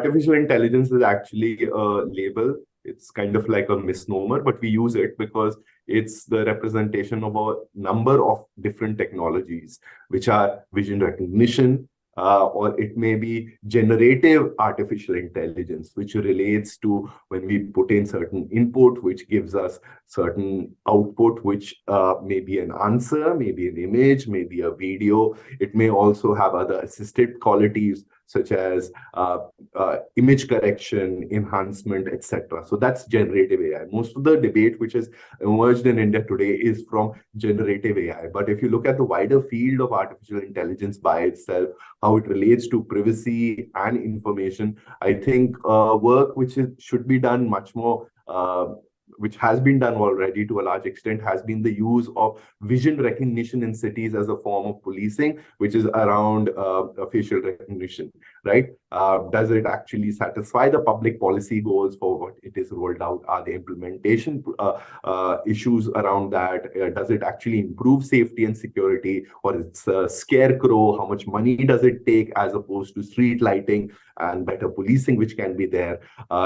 E: label. It's kind of like a misnomer, but we use it because it's the representation of a number of different technologies, which are vision recognition, or it may be generative artificial intelligence, which relates to when we put in certain input, which gives us certain output, which may be an answer, maybe an image, maybe a video. It may also have other assisted qualities, such as image correction, enhancement, etc. So that's generative AI. Most of the debate which has emerged in India today is from generative AI. But if you look at the wider field of artificial intelligence by itself, how it relates to privacy and information, I think work which should be done much more, which has been done already to a large extent, has been the use of vision recognition in cities as a form of policing, which is around facial recognition, right? Does it actually satisfy the public policy goals for what it is rolled out? Are the implementation issues around that? Does it actually improve safety and security, or it's a scarecrow? How much money does it take as opposed to street lighting and better policing, which can be there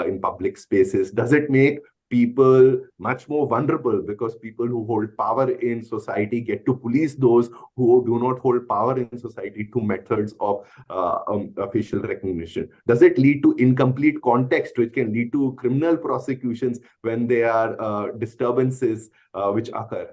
E: in public spaces? Does it make people much more vulnerable because people who hold power in society get to police those who do not hold power in society through methods of facial recognition? Does it lead to incomplete context, which can lead to criminal prosecutions when there are disturbances which occur,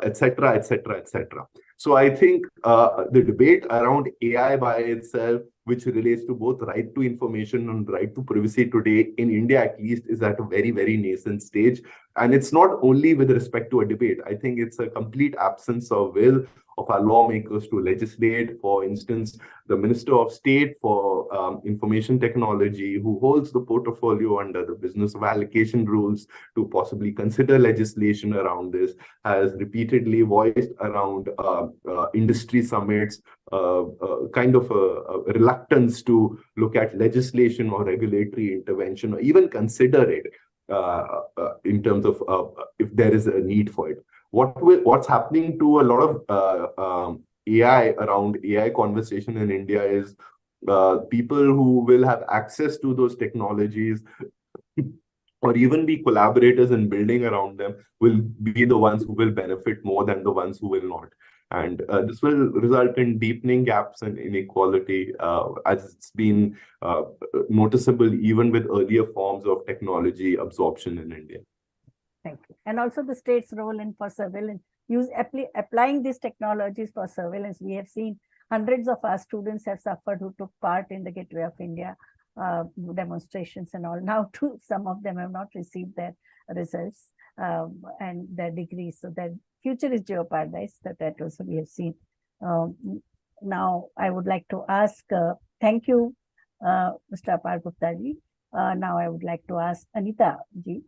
E: etc., etc., etc.? So I think the debate around AI by itself, which relates to both right to information and right to privacy today, in India at least, is at a very, very nascent stage. And it's not only with respect to a debate. I think it's a complete absence of will of our lawmakers to legislate. For instance, the Minister of State for Information Technology, who holds the portfolio under the business of allocation rules to possibly consider legislation around this, has repeatedly voiced around industry summits kind of a reluctance to look at legislation or regulatory intervention or even consider it in terms of if there is a need for it. What's happening to a lot of AI around AI conversation in India is people who will have access to those technologies or even be collaborators in building around them will be the ones who will benefit more than the ones who will not. And this will result in deepening gaps and inequality, as it's been noticeable even with earlier forms of technology absorption in India.
C: Thank you. And also the state's role in for surveillance, applying these technologies for surveillance. We have seen hundreds of our students have suffered who took part in the Gateway of India. demonstrations and all. Now, too, some of them have not received their results and their degrees. So their future is jeopardized. That also we have seen. Now, I would like to ask, thank you, Mr. Apar Gupta ji. Now, I would like to ask Anita ji.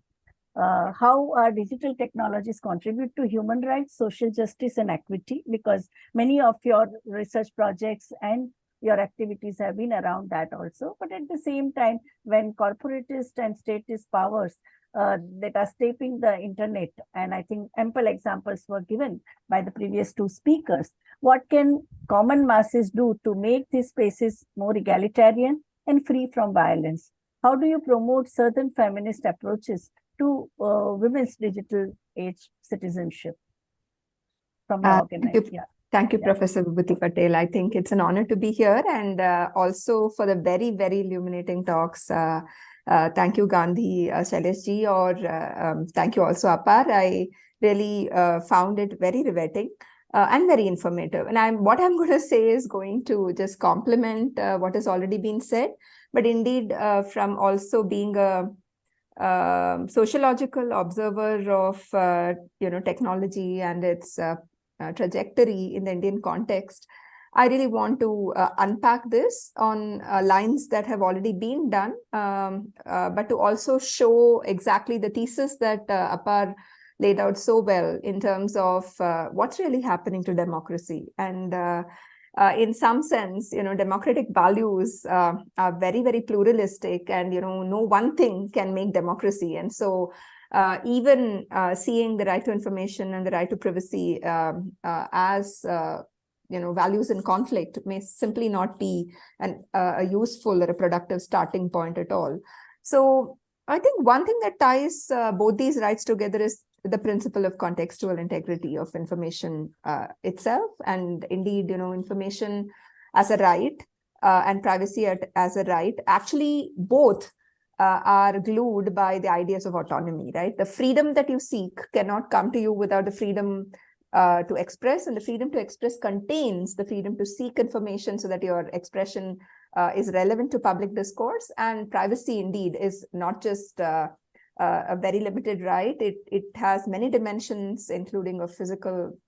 C: How digital technologies contribute to human rights, social justice, and equity? Because many of your research projects and your activities have been around that also. But at the same time, when corporatist and statist powers that are shaping the internet, and I think ample examples were given by the previous two speakers, what can common masses do to make these spaces more egalitarian and free from violence? How do you promote certain feminist approaches to women's digital age citizenship from your organization?
F: Thank you, Professor VIBHUTI Patel. I think it's an honor to be here, and also for the very, very illuminating talks. Thank you, Gandhi, Shailesh ji, or thank you also, Apar. I really found it very riveting and very informative. And what I'm going to say is going to just complement what has already been said, but indeed from also being a sociological observer of technology and its trajectory in the Indian context, I really want to unpack this on lines that have already been done, but to also show exactly the thesis that Apar laid out so well in terms of what's really happening to democracy. And in some sense, democratic values are very, very pluralistic, and, no one thing can make democracy. And so even seeing the right to information and the right to privacy as values in conflict may simply not be a useful or a productive starting point at all. So I think one thing that ties both these rights together is the principle of contextual integrity of information itself, and indeed, information as a right and privacy as a right. Actually, both are glued by the ideas of autonomy, right? The freedom that you seek cannot come to you without the freedom to express, and the freedom to express contains the freedom to seek information so that your expression is relevant to public discourse. And privacy indeed is not just a very limited right. It has many dimensions, including of physical,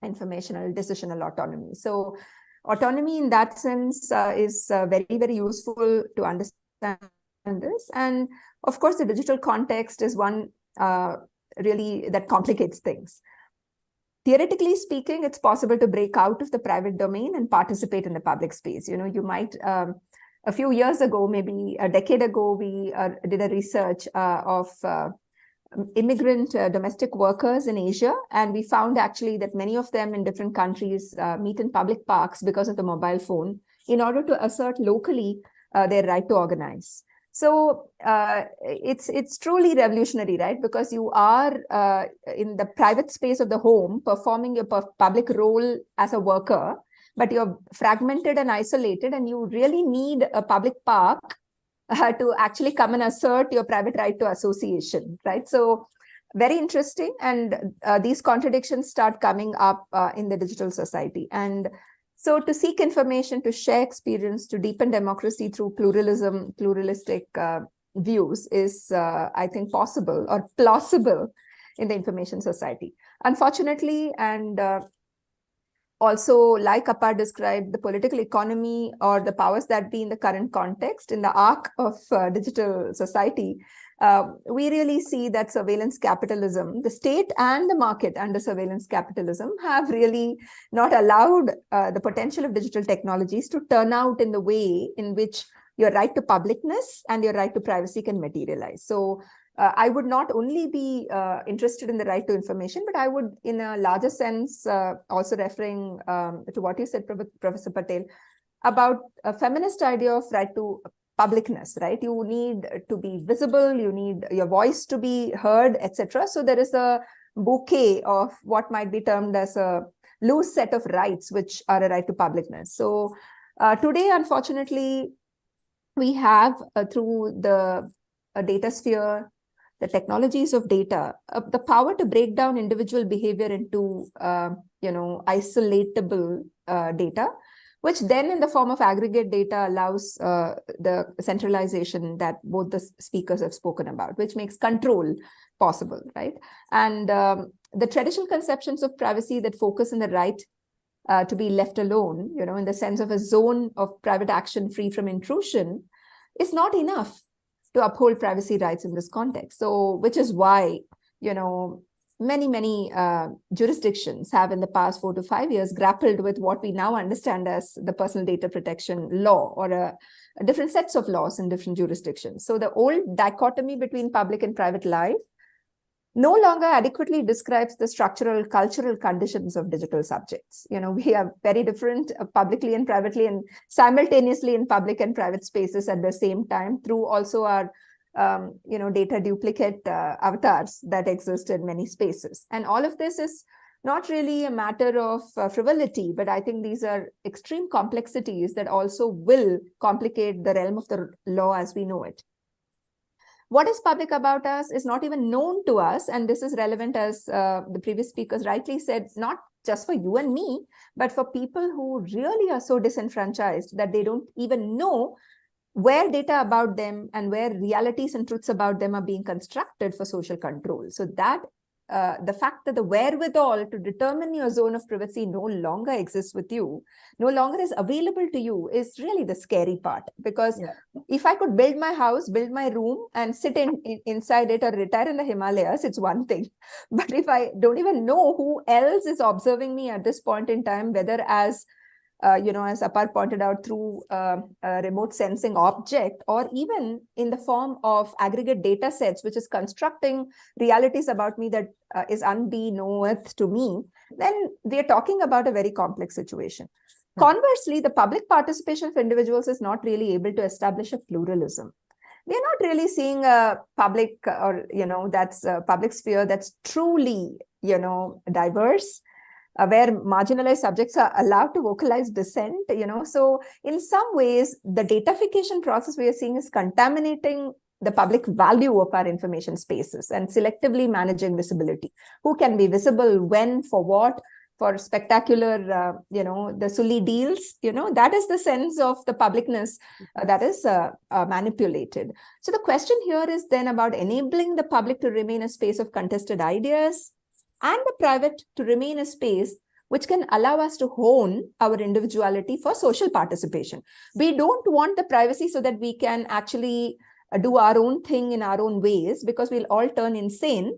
F: informational, decisional autonomy. So autonomy in that sense is very, very useful to understand this. And of course, the digital context is one really that complicates things. Theoretically speaking, it's possible to break out of the private domain and participate in the public space. You might, a few years ago, maybe a decade ago, we did a research of immigrant domestic workers in Asia. And we found actually that many of them in different countries meet in public parks because of the mobile phone in order to assert locally their right to organize. So it's truly revolutionary, right? Because you are in the private space of the home performing your public role as a worker, but you're fragmented and isolated, and you really need a public park to actually come and assert your private right to association, right? So very interesting. And these contradictions start coming up in the digital society. And so to seek information, to share experience, to deepen democracy through pluralistic views is, I think, possible or plausible in the information society. Unfortunately, and also, like Apar described, the political economy or the powers that be in the current context, in the arc of digital society, we really see that surveillance capitalism, the state and the market under surveillance capitalism, have really not allowed the potential of digital technologies to turn out in the way in which your right to publicness and your right to privacy can materialize. So I would not only be interested in the right to information, but I would, in a larger sense, also referring to what you said, Professor Patel, about a feminist idea of right to publicness, right? You need to be visible, you need your voice to be heard, etc. So there is a bouquet of what might be termed as a loose set of rights, which are a right to publicness. So today, unfortunately, we have through the data sphere, the technologies of data, the power to break down individual behavior into, isolatable data, which then in the form of aggregate data allows the centralization that both the speakers have spoken about, which makes control possible, right? And the traditional conceptions of privacy that focus on the right to be left alone, in the sense of a zone of private action free from intrusion, is not enough to uphold privacy rights in this context. So, which is why, many jurisdictions have in the past 4 to 5 years grappled with what we now understand as the personal data protection law, or a different sets of laws in different jurisdictions. So the old dichotomy between public and private life no longer adequately describes the structural, cultural conditions of digital subjects. We are very different publicly and privately, and simultaneously in public and private spaces at the same time, through also our data duplicate avatars that exist in many spaces. And all of this is not really a matter of frivolity, but I think these are extreme complexities that also will complicate the realm of the law as we know it. What is public about us is not even known to us, and this is relevant, as the previous speakers rightly said, not just for you and me, but for people who really are so disenfranchised that they don't even know where data about them and where realities and truths about them are being constructed for social control. So that the fact that the wherewithal to determine your zone of privacy no longer exists with you, no longer is available to you, is really the scary part. Because if I could build my house, build my room, and sit inside it, or retire in the Himalayas, it's one thing. But if I don't even know who else is observing me at this point in time, whether as as Apar pointed out, through a remote sensing object, or even in the form of aggregate data sets, which is constructing realities about me that is unbeknownst to me, then we are talking about a very complex situation. Conversely, the public participation of individuals is not really able to establish a pluralism. We are not really seeing a public, or, that's a public sphere that's truly, diverse, where marginalized subjects are allowed to vocalize dissent, So in some ways, the datafication process we are seeing is contaminating the public value of our information spaces and selectively managing visibility. Who can be visible, when, for what, for spectacular, the silly deals, that is the sense of the publicness that is manipulated. So the question here is then about enabling the public to remain a space of contested ideas, and the private to remain a space which can allow us to hone our individuality for social participation. We don't want the privacy so that we can actually do our own thing in our own ways, because we'll all turn insane,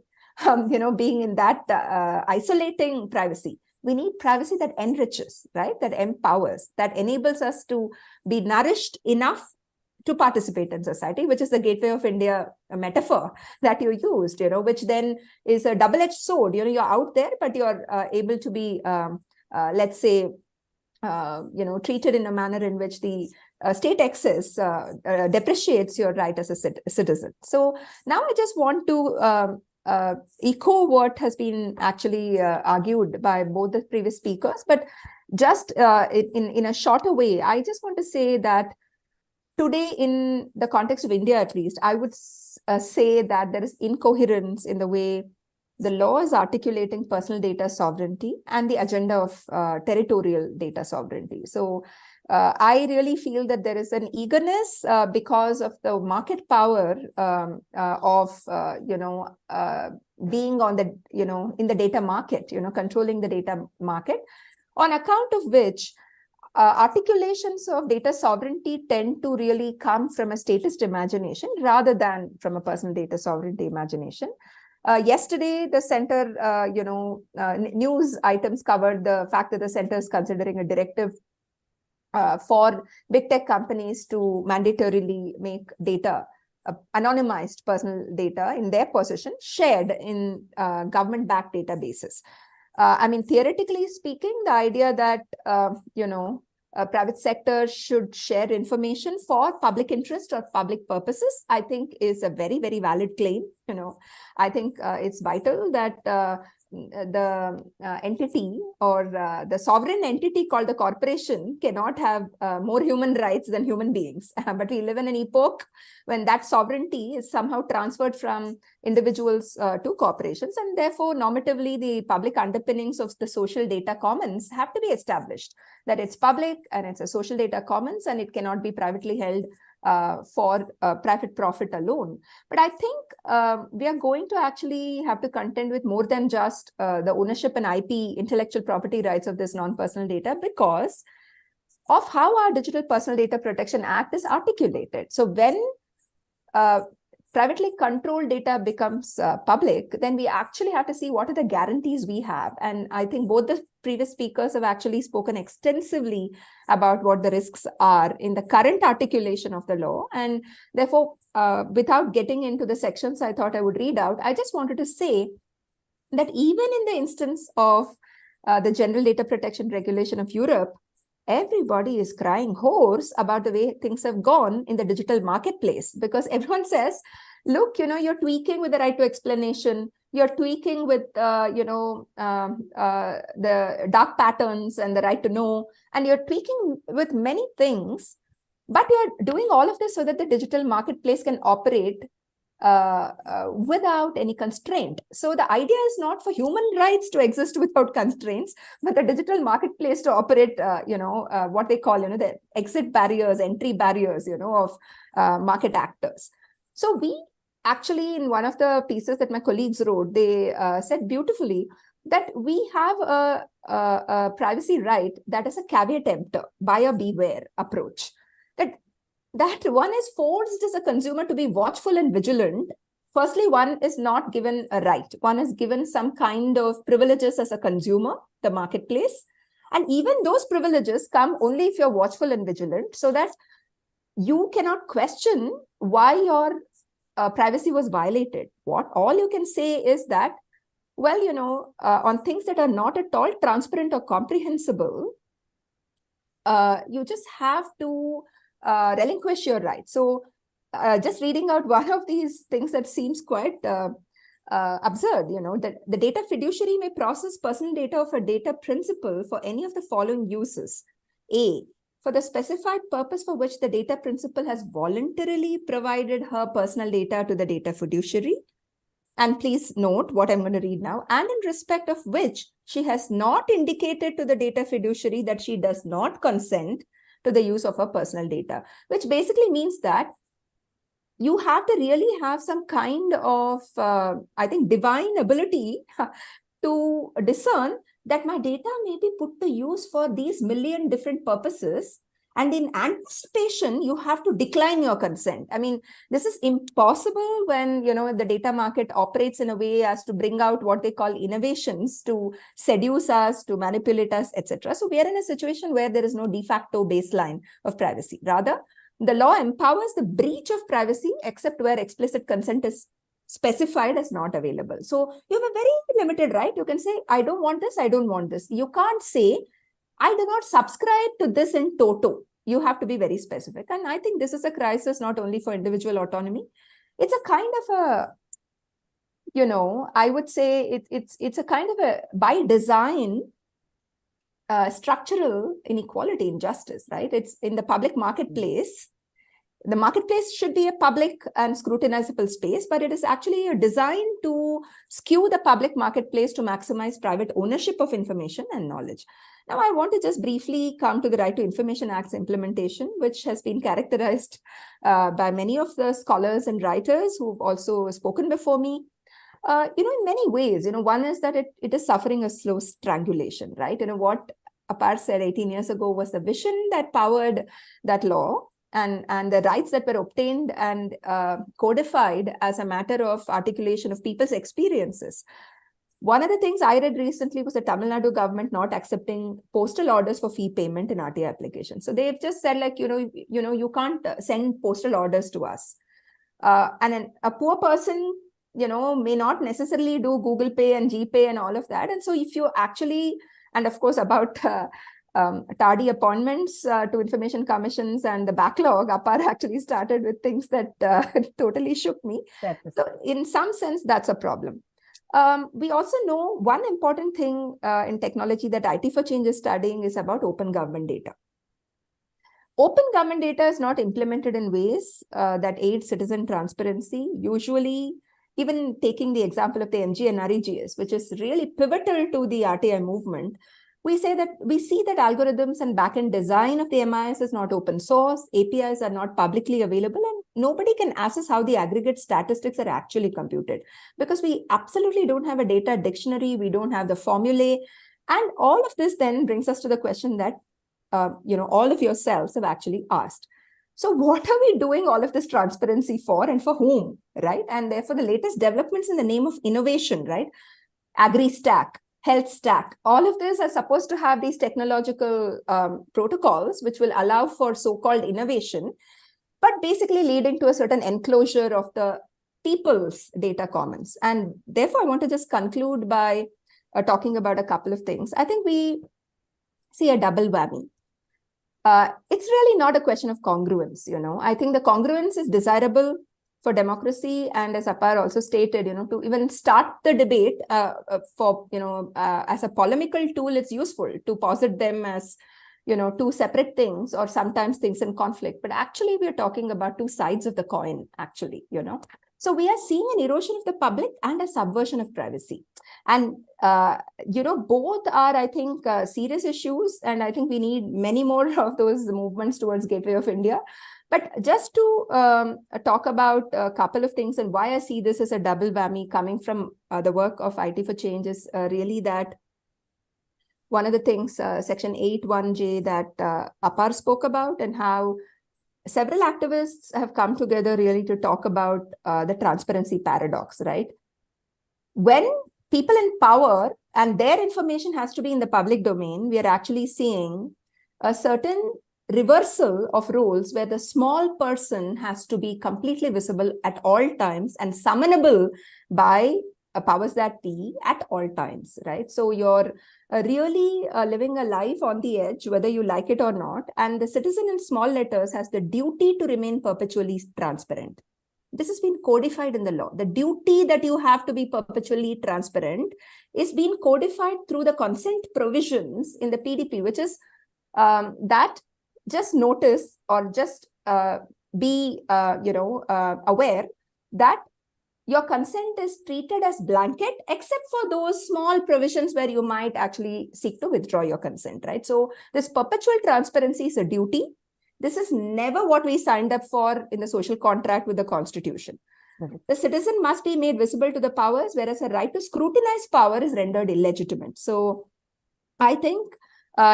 F: being in that isolating privacy. We need privacy that enriches, right? That empowers, that enables us to be nourished enough to participate in society, which is the Gateway of India metaphor that you used, which then is a double-edged sword. You're out there, but you're able to be, let's say, treated in a manner in which the state excess depreciates your right as a citizen. So now I just want to echo what has been actually argued by both the previous speakers, but just in a shorter way, I just want to say that today, in the context of India, at least, I would say that there is incoherence in the way the law is articulating personal data sovereignty and the agenda of territorial data sovereignty. So I really feel that there is an eagerness because of the market power of, being on the, in the data market, controlling the data market, on account of which articulations of data sovereignty tend to really come from a statist imagination rather than from a personal data sovereignty imagination. Yesterday, the center, news items covered the fact that the center is considering a directive for big tech companies to mandatorily make data, anonymized personal data in their possession, shared in government-backed databases. Theoretically speaking, the idea that, private sector should share information for public interest or public purposes, I think is a very, very valid claim. I think it's vital that entity or the sovereign entity called the corporation cannot have more human rights than human beings. But we live in an epoch when that sovereignty is somehow transferred from individuals to corporations, and therefore normatively the public underpinnings of the social data commons have to be established, that it's public and it's a social data commons and it cannot be privately held for private profit alone. But I think we are going to actually have to contend with more than just the ownership and IP, intellectual property rights of this non-personal data, because of how our Digital Personal Data Protection Act is articulated. So when privately controlled data becomes public, then we actually have to see what are the guarantees we have. And I think both the previous speakers have actually spoken extensively about what the risks are in the current articulation of the law. And therefore, without getting into the sections I thought I would read out, I just wanted to say that even in the instance of the General Data Protection Regulation of Europe, everybody is crying hoarse about the way things have gone in the digital marketplace, because everyone says, look, you're tweaking with the right to explanation, you're tweaking with, the dark patterns and the right to know, and you're tweaking with many things, but you're doing all of this so that the digital marketplace can operate without any constraint. So the idea is not for human rights to exist without constraints, but the digital marketplace to operate, what they call, the exit barriers, entry barriers, of market actors. So we actually, in one of the pieces that my colleagues wrote, they said beautifully that we have a privacy right that is a caveat emptor, buyer beware approach. That one is forced as a consumer to be watchful and vigilant. Firstly, one is not given a right. One is given some kind of privileges as a consumer, the marketplace. And even those privileges come only if you're watchful and vigilant, so that you cannot question why your privacy was violated. What all you can say is that, well, on things that are not at all transparent or comprehensible, you just have to relinquish your rights. So just reading out one of these things that seems quite absurd, that the data fiduciary may process personal data of a data principal for any of the following uses. A, for the specified purpose for which the data principal has voluntarily provided her personal data to the data fiduciary. And please note what I'm going to read now, and in respect of which she has not indicated to the data fiduciary that she does not consent to the use of her personal data, which basically means that you have to really have some kind of, I think, divine ability to discern that my data may be put to use for these million different purposes. And in anticipation, you have to decline your consent. I mean, this is impossible when, the data market operates in a way as to bring out what they call innovations to seduce us, to manipulate us, etc. So we are in a situation where there is no de facto baseline of privacy. Rather, the law empowers the breach of privacy except where explicit consent is specified as not available. So you have a very limited right. You can say, I don't want this, I don't want this. You can't say, I do not subscribe to this in toto. You have to be very specific. And I think this is a crisis not only for individual autonomy. It's a kind of a, I would say it's a kind of a, by design, structural inequality, injustice, right? It's in the public marketplace. The marketplace should be a public and scrutinizable space, but it is actually designed to skew the public marketplace to maximize private ownership of information and knowledge. Now, I want to just briefly come to the Right to Information Act's implementation, which has been characterized by many of the scholars and writers who've also spoken before me. In many ways, one is that it is suffering a slow strangulation, right? What Apar said 18 years ago was the vision that powered that law, and the rights that were obtained and codified as a matter of articulation of people's experiences. One of the things I read recently was the Tamil Nadu government not accepting postal orders for fee payment in RTI applications. So they've just said, like, you can't send postal orders to us. And a poor person, may not necessarily do Google Pay and GPay and all of that. And so if you actually, and of course about tardy appointments to information commissions and the backlog, Apar actually started with things that totally shook me. So in some sense, that's a problem. We also know one important thing in technology that IT for Change is studying is about open government data. Open government data is not implemented in ways that aid citizen transparency. Usually, even taking the example of the MG and REGS, which is really pivotal to the RTI movement, we see that algorithms and backend design of the MIS is not open source, APIs are not publicly available, and nobody can access how the aggregate statistics are actually computed, because we absolutely don't have a data dictionary, we don't have the formulae. And all of this then brings us to the question that all of yourselves have actually asked. So what are we doing all of this transparency for, and for whom, right? And therefore the latest developments in the name of innovation, right? Agri-stack, health stack, all of this are supposed to have these technological protocols which will allow for so-called innovation, but basically leading to a certain enclosure of the people's data commons. And therefore I want to just conclude by talking about a couple of things. I think we see a double whammy. It's really not a question of congruence, I think the congruence is desirable for democracy, and as Apar also stated, to even start the debate as a polemical tool, it's useful to posit them as, two separate things or sometimes things in conflict. But actually, we're talking about two sides of the coin, actually, So we are seeing an erosion of the public and a subversion of privacy. And, both are, I think, serious issues. And I think we need many more of those movements towards Gateway of India. But just to talk about a couple of things and why I see this as a double whammy coming from the work of IT for Change is really that one of the things, Section 8.1J that Apar spoke about, and how several activists have come together really to talk about the transparency paradox, right? When people in power and their information has to be in the public domain, we are actually seeing a certain reversal of roles where the small person has to be completely visible at all times and summonable by powers that be at all times, right? So you're really living a life on the edge, whether you like it or not. And the citizen in small letters has the duty to remain perpetually transparent. This has been codified in the law. The duty that you have to be perpetually transparent is being codified through the consent provisions in the PDP, which is that just notice or just be aware that your consent is treated as blanket, except for those small provisions where you might actually seek to withdraw your consent, right? So this perpetual transparency is a duty. This is never what we signed up for in the social contract with the Constitution. Mm-hmm. The citizen must be made visible to the powers, whereas a right to scrutinize power is rendered illegitimate. So I think,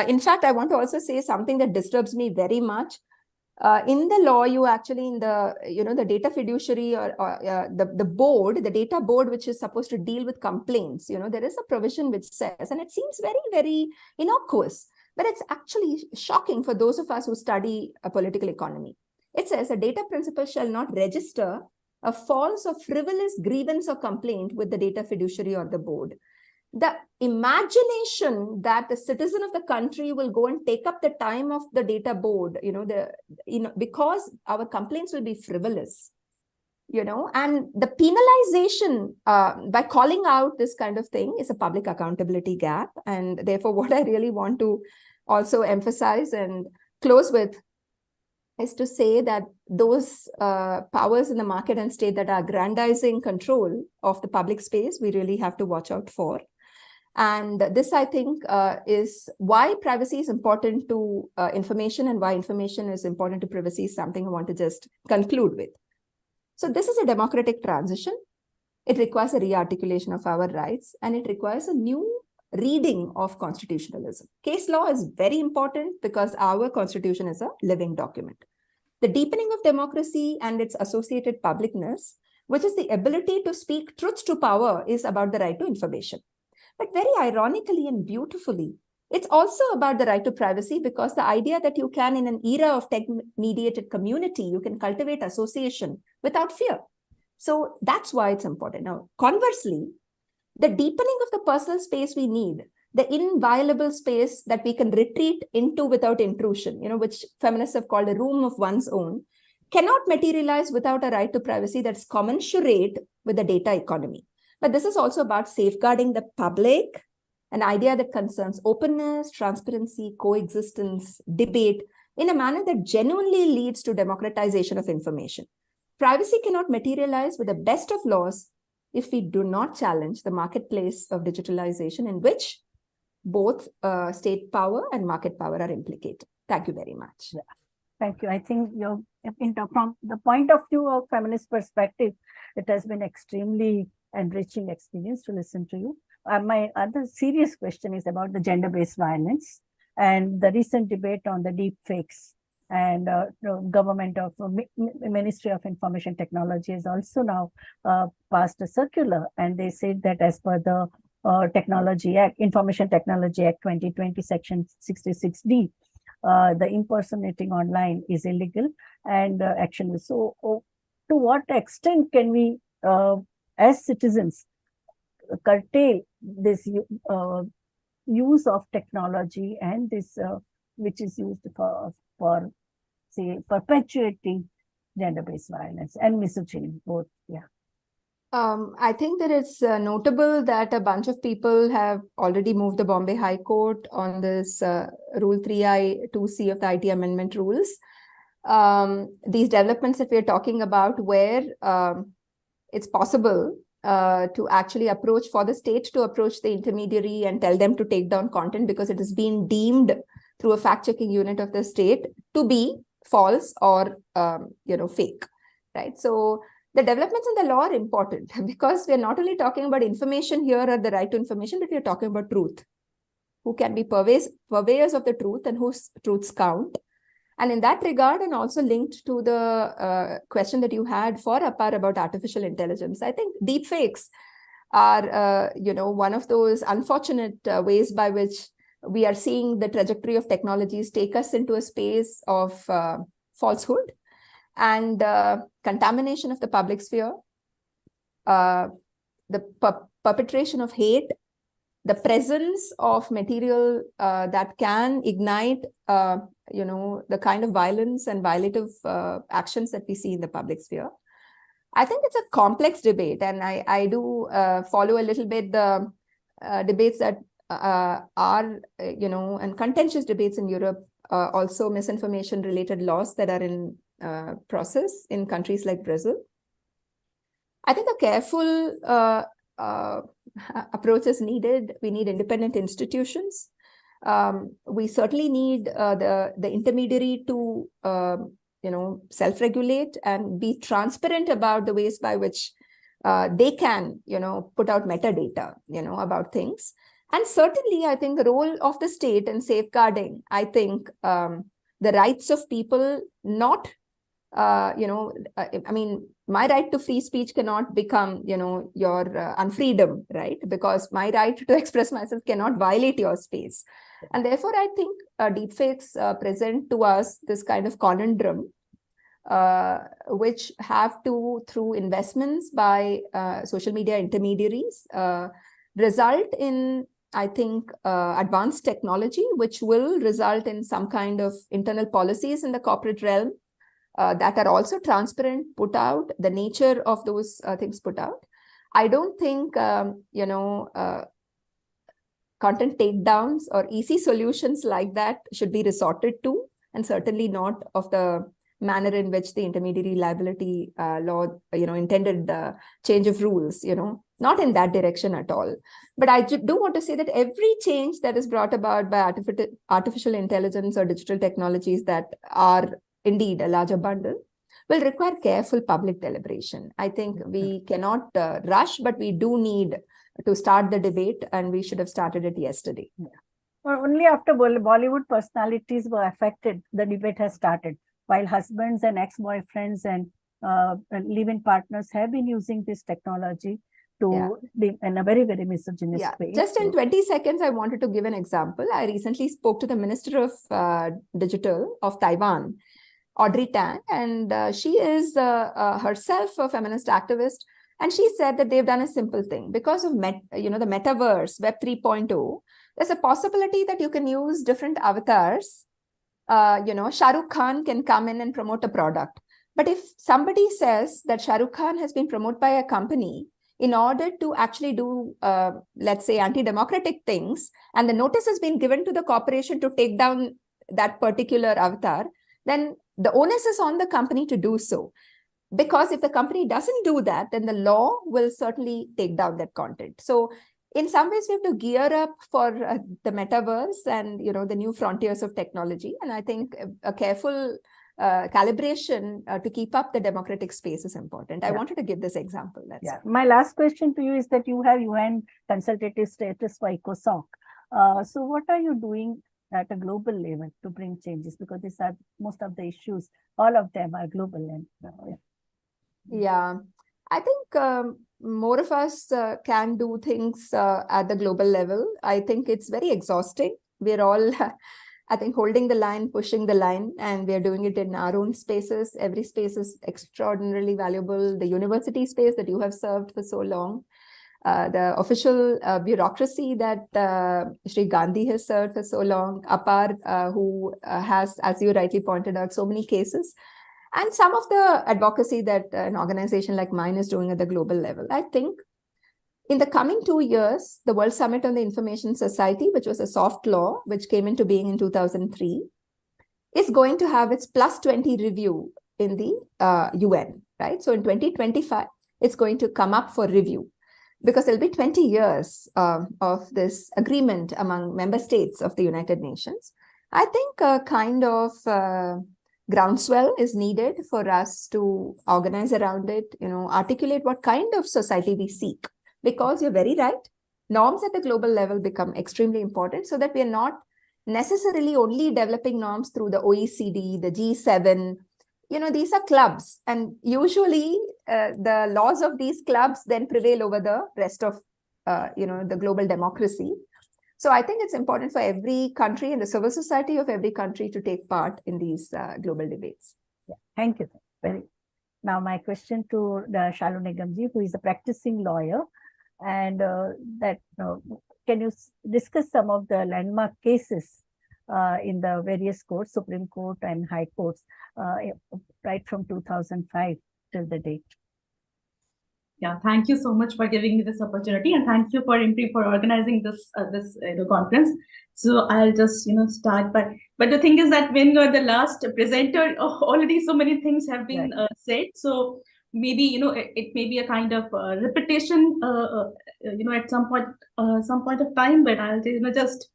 F: in fact, I want to also say something that disturbs me very much. In the law, you actually, in the, the data fiduciary or the board, the data board, which is supposed to deal with complaints, there is a provision which says, and it seems very, very innocuous, but it's actually shocking for those of us who study a political economy. It says a data principal shall not register a false or frivolous grievance or complaint with the data fiduciary or the board. The imagination that the citizen of the country will go and take up the time of the data board, because our complaints will be frivolous, and the penalization by calling out this kind of thing is a public accountability gap. And therefore, what I really want to also emphasize and close with is to say that those powers in the market and state that are aggrandizing control of the public space, we really have to watch out for. And this, I think, is why privacy is important to information, and why information is important to privacy is something I want to just conclude with. So this is a democratic transition. It requires a re-articulation of our rights, and it requires a new reading of constitutionalism. Case law is very important because our constitution is a living document. The deepening of democracy and its associated publicness, which is the ability to speak truth to power, is about the right to information. But very ironically and beautifully, it's also about the right to privacy, because the idea that you can, in an era of tech-mediated community, you can cultivate association without fear. So that's why it's important. Now, conversely, the deepening of the personal space we need, the inviolable space that we can retreat into without intrusion, which feminists have called a room of one's own, cannot materialize without a right to privacy that's commensurate with the data economy. But this is also about safeguarding the public, an idea that concerns openness, transparency, coexistence, debate in a manner that genuinely leads to democratization of information. Privacy cannot materialize with the best of laws if we do not challenge the marketplace of digitalization in which both state power and market power are implicated. Thank you very much.
C: Yeah. Thank you. I think from the point of view of feminist perspective, it has been extremely enriching experience to listen to you. My other serious question is about the gender-based violence and the recent debate on the deep fakes. And government of Ministry of Information Technology has also now passed a circular, and they said that as per the Technology Act, Information Technology Act 2020, Section 66D, the impersonating online is illegal and action is so. To what extent can we, as citizens, curtail this use of technology and this which is used for say perpetuating gender-based violence and misogyny both? Yeah.
F: I think that it's notable that a bunch of people have already moved the Bombay High Court on this Rule 3I 2C of the IT Amendment rules. These developments that we're talking about, where it's possible to actually approach, for the state to approach the intermediary and tell them to take down content because it has been deemed through a fact-checking unit of the state to be false or fake, right? So the developments in the law are important because we're not only talking about information here or the right to information, but we're talking about truth. Who can be purveyors of the truth and whose truths count. And in that regard, and also linked to the question that you had for Apar about artificial intelligence, I think deepfakes are, one of those unfortunate ways by which we are seeing the trajectory of technologies take us into a space of falsehood and contamination of the public sphere, the perpetration of hate, the presence of material that can ignite, the kind of violence and violative actions that we see in the public sphere. I think it's a complex debate, and I do follow a little bit the debates that are, and contentious debates in Europe, also misinformation-related laws that are in process in countries like Brazil. I think a careful approach is needed. We need independent institutions. We certainly need the intermediary to, self-regulate and be transparent about the ways by which they can, put out metadata, about things. And certainly, I think the role of the state in safeguarding, I think, the rights of people, not, my right to free speech cannot become, your unfreedom, right? Because my right to express myself cannot violate your space. And therefore, I think deepfakes present to us this kind of conundrum, which have to, through investments by social media intermediaries, result in, I think, advanced technology, which will result in some kind of internal policies in the corporate realm that are also transparent, put out, the nature of those things put out. I don't think, content takedowns or easy solutions like that should be resorted to, and certainly not of the manner in which the intermediary liability law, intended change of rules, not in that direction at all. But I do want to say that every change that is brought about by artificial intelligence or digital technologies that are indeed a larger bundle will require careful public deliberation. I think we cannot rush, but we do need to start the debate, and we should have started it yesterday.
C: Yeah. Well, only after Bollywood personalities were affected, the debate has started. While husbands and ex-boyfriends and live-in partners have been using this technology to be in a very, very misogynist way.
F: Just in 20 seconds, I wanted to give an example. I recently spoke to the Minister of Digital of Taiwan, Audrey Tang, and she is herself a feminist activist. And she said that they've done a simple thing. Because of the metaverse, Web 3.0, there's a possibility that you can use different avatars. Shah Rukh Khan can come in and promote a product. But if somebody says that Shah Rukh Khan has been promoted by a company in order to actually do, let's say, anti-democratic things, and the notice has been given to the corporation to take down that particular avatar, then the onus is on the company to do so. Because if the company doesn't do that, then the law will certainly take down that content. So in some ways, we have to gear up for the metaverse and the new frontiers of technology. And I think a careful calibration to keep up the democratic space is important. I wanted to give this example.
C: My last question to you is that you have UN consultative status for ECOSOC. So what are you doing at a global level to bring changes? Because these are most of the issues, all of them are global. And
F: yeah, I think more of us can do things at the global level. I think it's very exhausting. We're all I think holding the line, pushing the line, and we're doing it in our own spaces. Every space is extraordinarily valuable. The university space that you have served for so long, the official bureaucracy that Shri Gandhi has served for so long, Apar, who has, as you rightly pointed out, so many cases, and some of the advocacy that an organization like mine is doing at the global level. I think in the coming 2 years, the World Summit on the Information Society, which was a soft law, which came into being in 2003, is going to have its +20 review in the UN, right? So in 2025, it's going to come up for review because there'll be 20 years of this agreement among member states of the United Nations. I think a kind of groundswell is needed for us to organize around it, articulate what kind of society we seek. Because you're very right, norms at the global level become extremely important so that we are not necessarily only developing norms through the OECD, the G7. These are clubs, and usually the laws of these clubs then prevail over the rest of, the global democracy. So I think it's important for every country and the civil society of every country to take part in these global debates.
C: Yeah, thank you. Now my question to the Shalu Nigamji, who is a practicing lawyer, and can you discuss some of the landmark cases in the various courts, Supreme Court and High Courts, right from 2005 till the date?
G: Yeah, thank you so much for giving me this opportunity, and thank you for IMPRI for organizing this conference. So I'll just start by. But the thing is that when you're the last presenter, already so many things have been said. So maybe it may be a kind of repetition, at some point of time. But I'll just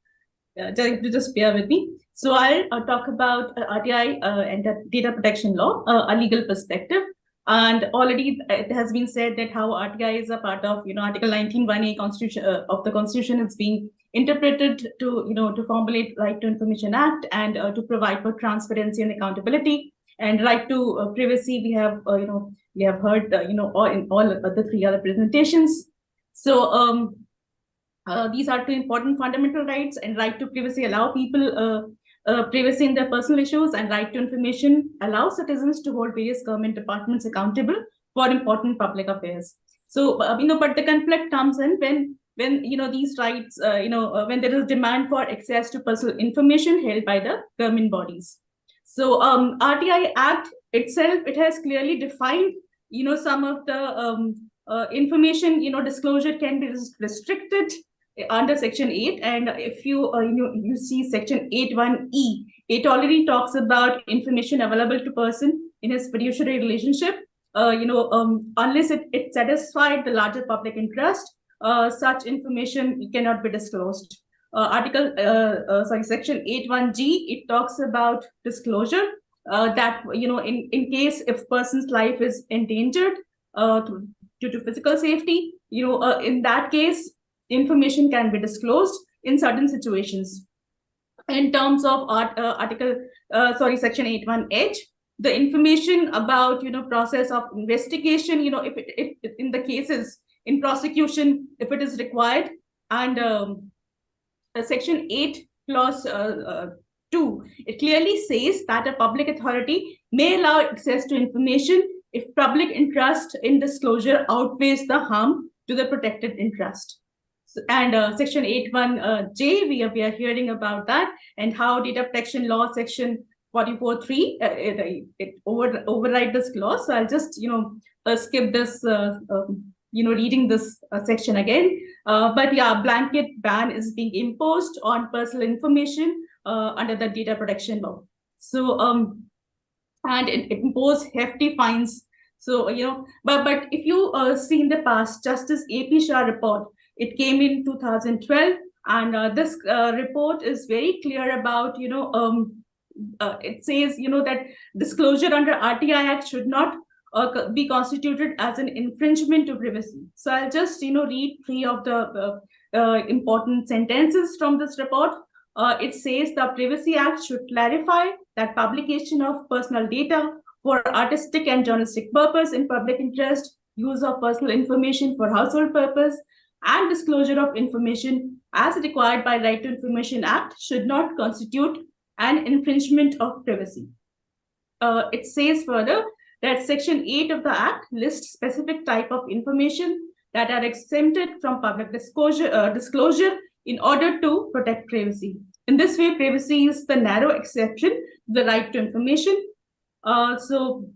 G: bear with me. So I'll talk about RTI and the data protection law, a legal perspective. And already it has been said that how RTI is a part of Article 19(1)(a) Constitution of the Constitution is being interpreted to formulate Right to Information Act and to provide for transparency and accountability, and right to privacy. We have heard in all the three other presentations. So these are two important fundamental rights, and right to privacy allow people privacy in their personal issues, and right to information allows citizens to hold various government departments accountable for important public affairs. So, but the conflict comes in when these rights, when there is demand for access to personal information held by the government bodies. So, RTI Act itself, it has clearly defined, some of the information, disclosure can be restricted under Section 8, and if you see Section 8(1)(e), it already talks about information available to person in his fiduciary relationship. Unless it satisfied the larger public interest, such information cannot be disclosed. Section 8(1)(g), it talks about disclosure that in case if person's life is endangered due to physical safety, in that case, information can be disclosed in certain situations. In terms of Section 8(1)(h), the information about process of investigation, if in the cases in prosecution, if it is required, and Section 8 Clause 2, it clearly says that a public authority may allow access to information if public interest in disclosure outweighs the harm to the protected interest. And Section 8(1)(j), we are hearing about that, and how data protection law Section 44(3) it override this clause. So I'll just skip this reading this section again. But yeah, blanket ban is being imposed on personal information under the data protection law. So and it imposed hefty fines. So but if you see in the past, Justice A.P. Shah report, it came in 2012, and this report is very clear about it says that disclosure under RTI Act should not be constituted as an infringement to privacy. So I'll just read 3 of the important sentences from this report. It says the Privacy Act should clarify that publication of personal data for artistic and journalistic purpose in public interest, use of personal information for household purpose, and disclosure of information as required by Right to Information Act should not constitute an infringement of privacy. It says further that Section 8 of the Act lists specific type of information that are exempted from public disclosure in order to protect privacy. In this way, privacy is the narrow exception to the right to information. So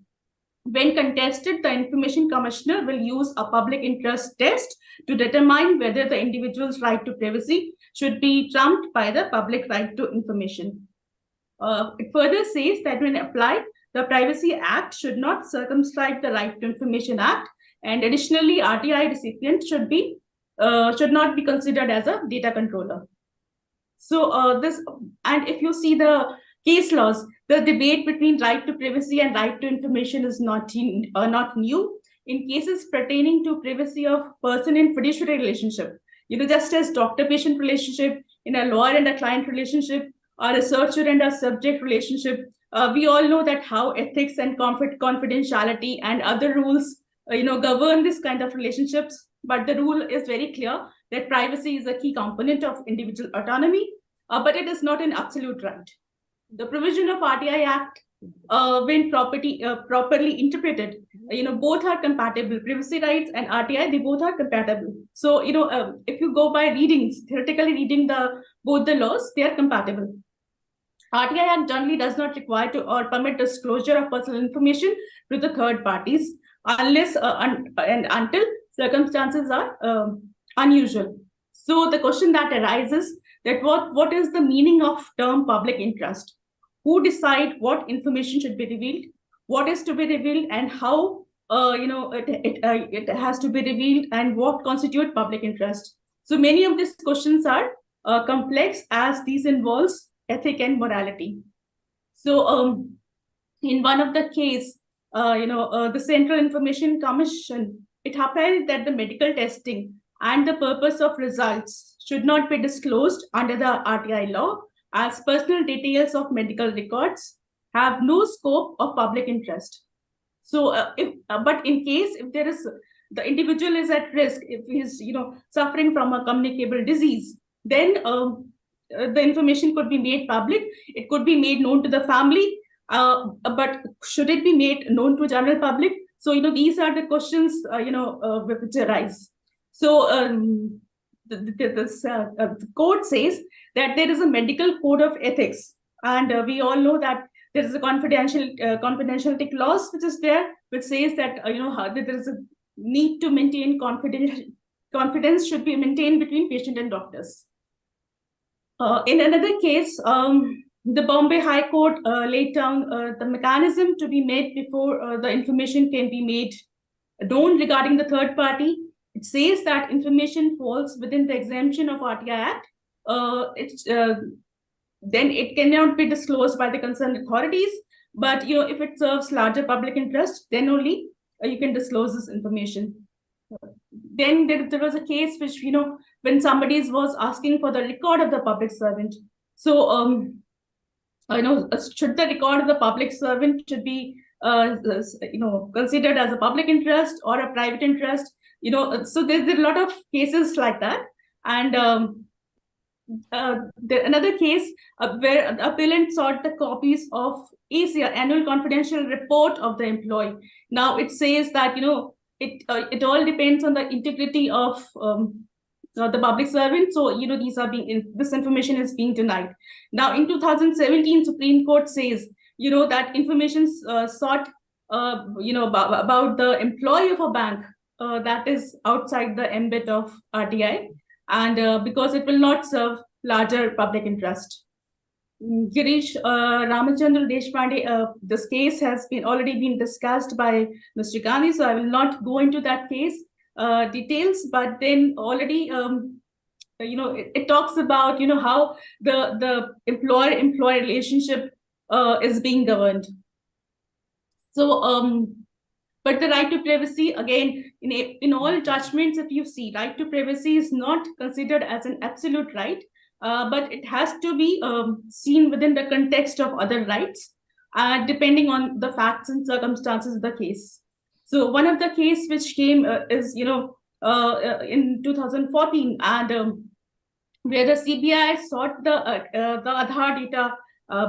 G: when contested, the Information Commissioner will use a public interest test to determine whether the individual's right to privacy should be trumped by the public right to information. It further says that when applied, the Privacy Act should not circumscribe the Right to Information Act, and additionally, RTI recipient should not be considered as a data controller. So and if you see the case laws, the debate between right to privacy and right to information is not new. In cases pertaining to privacy of person in fiduciary relationship, just as doctor-patient relationship, in a lawyer and a client relationship, a researcher and a subject relationship, we all know that how ethics and confidentiality and other rules, govern this kind of relationships. But the rule is very clear that privacy is a key component of individual autonomy, but it is not an absolute right. The provision of RTI Act, when properly interpreted, both are compatible. Privacy rights and RTI, they both are compatible. So, if you go by readings, theoretically reading both the laws, they are compatible. RTI Act generally does not require or permit disclosure of personal information to the third parties unless and until circumstances are unusual. So the question that arises that what is the meaning of term public interest? Who decide what information should be revealed, what is to be revealed, and how it has to be revealed, and what constitute public interest? So many of these questions are complex, as these involves ethic and morality. So in one of the case, the Central Information Commission, it upheld that the medical testing and the purpose of results should not be disclosed under the RTI law, as personal details of medical records have no scope of public interest. So, but in case if the individual is at risk, if he's suffering from a communicable disease, then the information could be made public. It could be made known to the family, but should it be made known to general public? So these are the questions which arise. So the code says that there is a medical code of ethics, and we all know that there is a confidentiality clause which is there, which says that there is a need to maintain confidence should be maintained between patient and doctors. In another case, the Bombay High Court laid down the mechanism to be made before the information can be made known regarding the third party. It says that information falls within the exemption of RTI Act. Then it cannot be disclosed by the concerned authorities. But if it serves larger public interest, then only you can disclose this information. Then there was a case which when somebody was asking for the record of the public servant. So should the record of the public servant should be considered as a public interest or a private interest? So there's a lot of cases like that. And another case where the appellant sought the copies of ACR, Annual Confidential Report of the employee. Now it says that it all depends on the integrity of the public servant. So this information is being denied. Now in 2017, Supreme Court says that information sought about the employee of a bank that is outside the ambit of RTI, and because it will not serve larger public interest. Girish Ramachandra Deshpande, this case has already been discussed by Mr. Gandhi, so I will not go into that case details, but then already it talks about how the employer-employee relationship is being governed. So but the right to privacy, again, in all judgments, if you see, right to privacy is not considered as an absolute right, but it has to be seen within the context of other rights, depending on the facts and circumstances of the case. So one of the case which came is in 2014, and where the CBI sought the Aadhaar data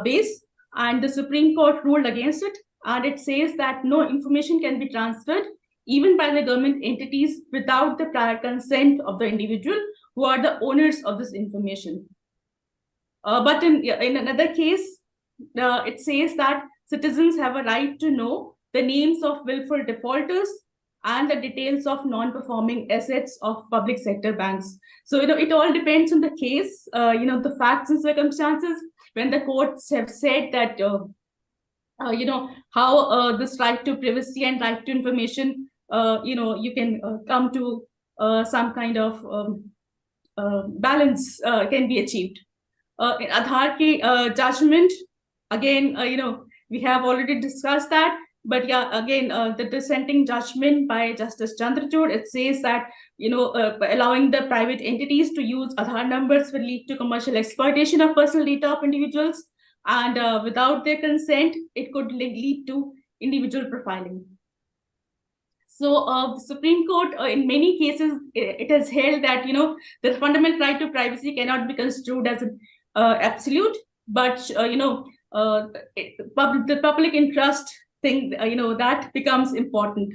G: base, and the Supreme Court ruled against it, and it says that no information can be transferred even by the government entities without the prior consent of the individual who are the owners of this information. But in another case, it says that citizens have a right to know the names of willful defaulters and the details of non-performing assets of public sector banks. So it all depends on the case, the facts and circumstances. When the courts have said that how this right to privacy and right to information, you can come to some kind of balance can be achieved. In Aadhaar ke judgment, again, we have already discussed that. But yeah, again, the dissenting judgment by Justice Chandrachud, it says that allowing the private entities to use Aadhaar numbers will lead to commercial exploitation of personal data of individuals, and without their consent, it could lead to individual profiling. So the Supreme Court, in many cases, it has held that the fundamental right to privacy cannot be construed as an absolute, but the public interest thing, that becomes important.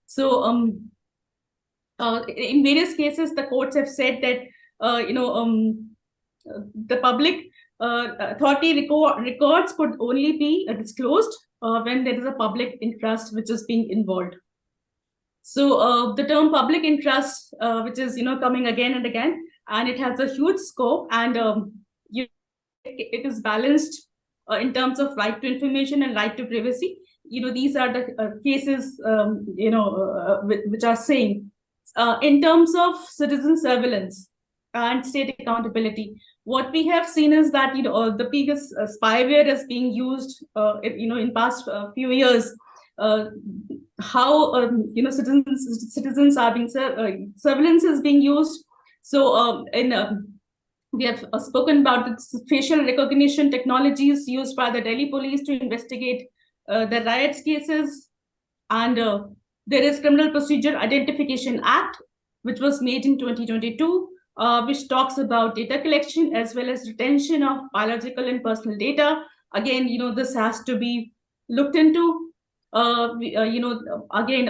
G: So in various cases, the courts have said that the public authority records could only be disclosed when there is a public interest which is being involved. So the term public interest, which is coming again and again, and it has a huge scope, and it is balanced in terms of right to information and right to privacy. These are the cases which are saying in terms of citizen surveillance and state accountability. What we have seen is that the biggest spyware is being used in past few years. How citizens are being surveillance is being used. So we have spoken about the facial recognition technologies used by the Delhi police to investigate the riots cases, and there is Criminal Procedure Identification Act, which was made in 2022, which talks about data collection as well as retention of biological and personal data. Again, this has to be looked into. Again,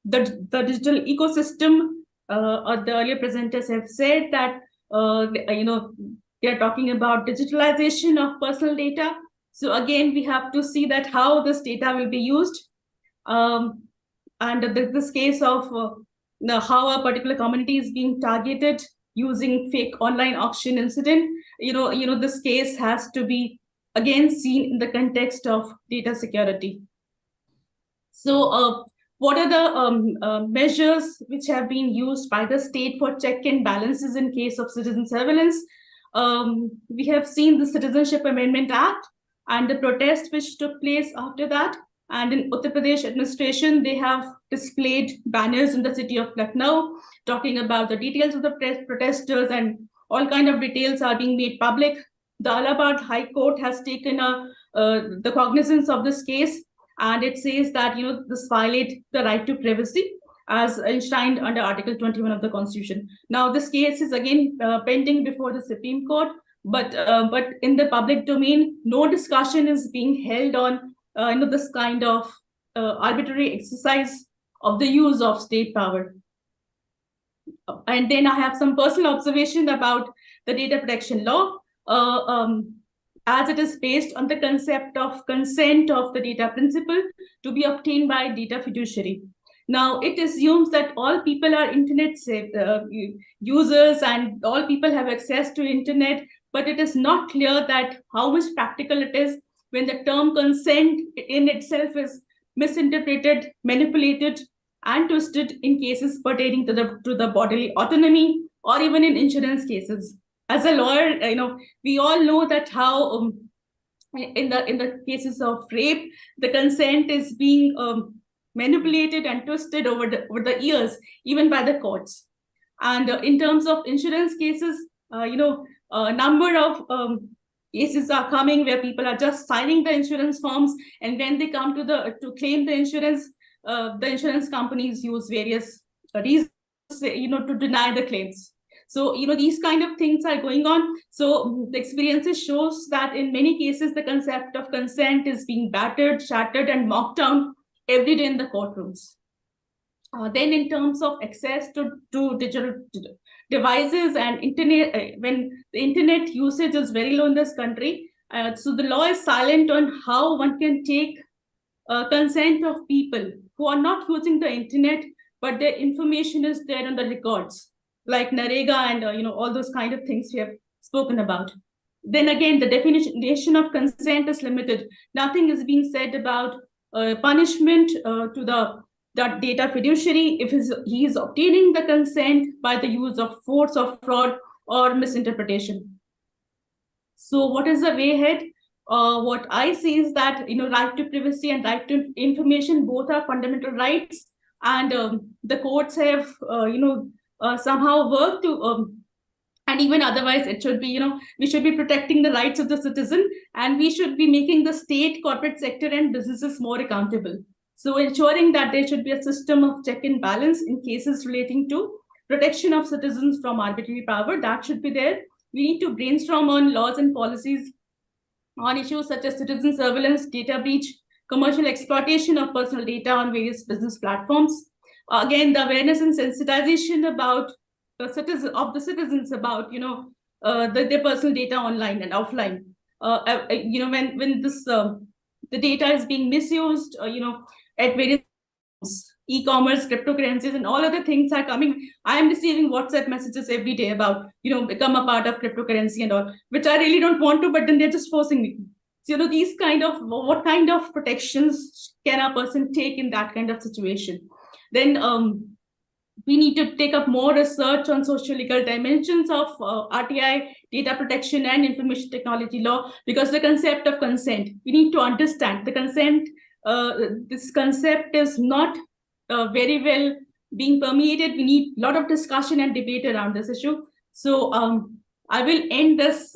G: the digital ecosystem, or the earlier presenters have said that they are talking about digitalization of personal data. So again, we have to see that how this data will be used, and this case of how a particular community is being targeted using fake online auction incident. This case has to be again seen in the context of data security. So what are the measures which have been used by the state for check and balances in case of citizen surveillance? We have seen the Citizenship Amendment Act and the protest which took place after that. And in Uttar Pradesh administration, they have displayed banners in the city of Lucknow talking about the details of the protesters, and all kind of details are being made public. The Allahabad High Court has taken the cognizance of this case, and it says that this violates the right to privacy as enshrined under Article 21 of the Constitution. Now this case is again pending before the Supreme Court, but in the public domain, no discussion is being held on this kind of arbitrary exercise of the use of state power. And then I have some personal observation about the data protection law, as it is based on the concept of consent of the data principle to be obtained by data fiduciary. Now, it assumes that all people are internet users and all people have access to internet, but it is not clear that how much practical it is when the term consent in itself is misinterpreted, manipulated, and twisted in cases pertaining to the bodily autonomy, or even in insurance cases. As a lawyer, we all know that how in the cases of rape, the consent is being manipulated and twisted over the years, even by the courts. And in terms of insurance cases, a number of cases are coming where people are just signing the insurance forms, and when they come to claim the insurance companies use various reasons, to deny the claims. So, these kind of things are going on. So the experiences shows that in many cases, the concept of consent is being battered, shattered, and mocked down every day in the courtrooms. Then in terms of access to digital devices and internet, when the internet usage is very low in this country, so the law is silent on how one can take consent of people who are not using the internet, but their information is there on the records, like Narega and all those kind of things we have spoken about. Then again, the definition of consent is limited. Nothing is being said about punishment to the data fiduciary if he is obtaining the consent by the use of force or fraud or misinterpretation. So what is the way ahead? What I see is that right to privacy and right to information both are fundamental rights, and the courts have somehow worked to and even otherwise it should be we should be protecting the rights of the citizen, and we should be making the state, corporate sector, and businesses more accountable. So ensuring that there should be a system of check and balance in cases relating to protection of citizens from arbitrary power, that should be there. We need to brainstorm on laws and policies on issues such as citizen surveillance, data breach, commercial exploitation of personal data on various business platforms. Again, the awareness and sensitization about the citizens about their personal data online and offline. When this the data is being misused, at various e-commerce, cryptocurrencies, and all other things are coming. I am receiving WhatsApp messages every day about become a part of cryptocurrency and all, which I really don't want to, but then they're just forcing me. So these what kind of protections can a person take in that kind of situation? Then we need to take up more research on social legal dimensions of RTI, data protection, and information technology law, because the concept of consent, we need to understand the consent. This concept is not very well being permeated. We need a lot of discussion and debate around this issue. So I will end this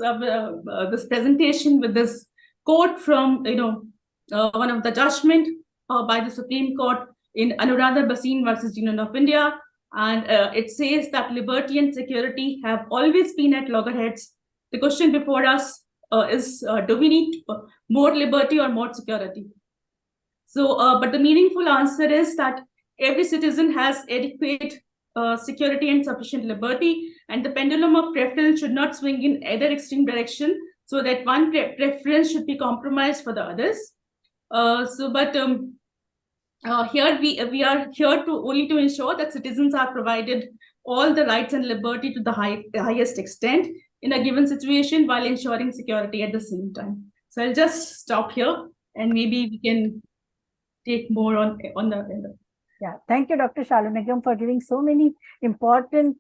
G: presentation with this quote from one of the judgment by the Supreme Court in Anuradha Bhasin versus Union of India. And it says that liberty and security have always been at loggerheads. The question before us is, do we need more liberty or more security? So, but the meaningful answer is that every citizen has adequate security and sufficient liberty, and the pendulum of preference should not swing in either extreme direction, so that one preference should be compromised for the others. Here we are here to only to ensure that citizens are provided all the rights and liberty to the highest extent in a given situation, while ensuring security at the same time. So I'll just stop here, and maybe we can take more on the.
C: Yeah, thank you, Dr. Shalunagam, for giving so many important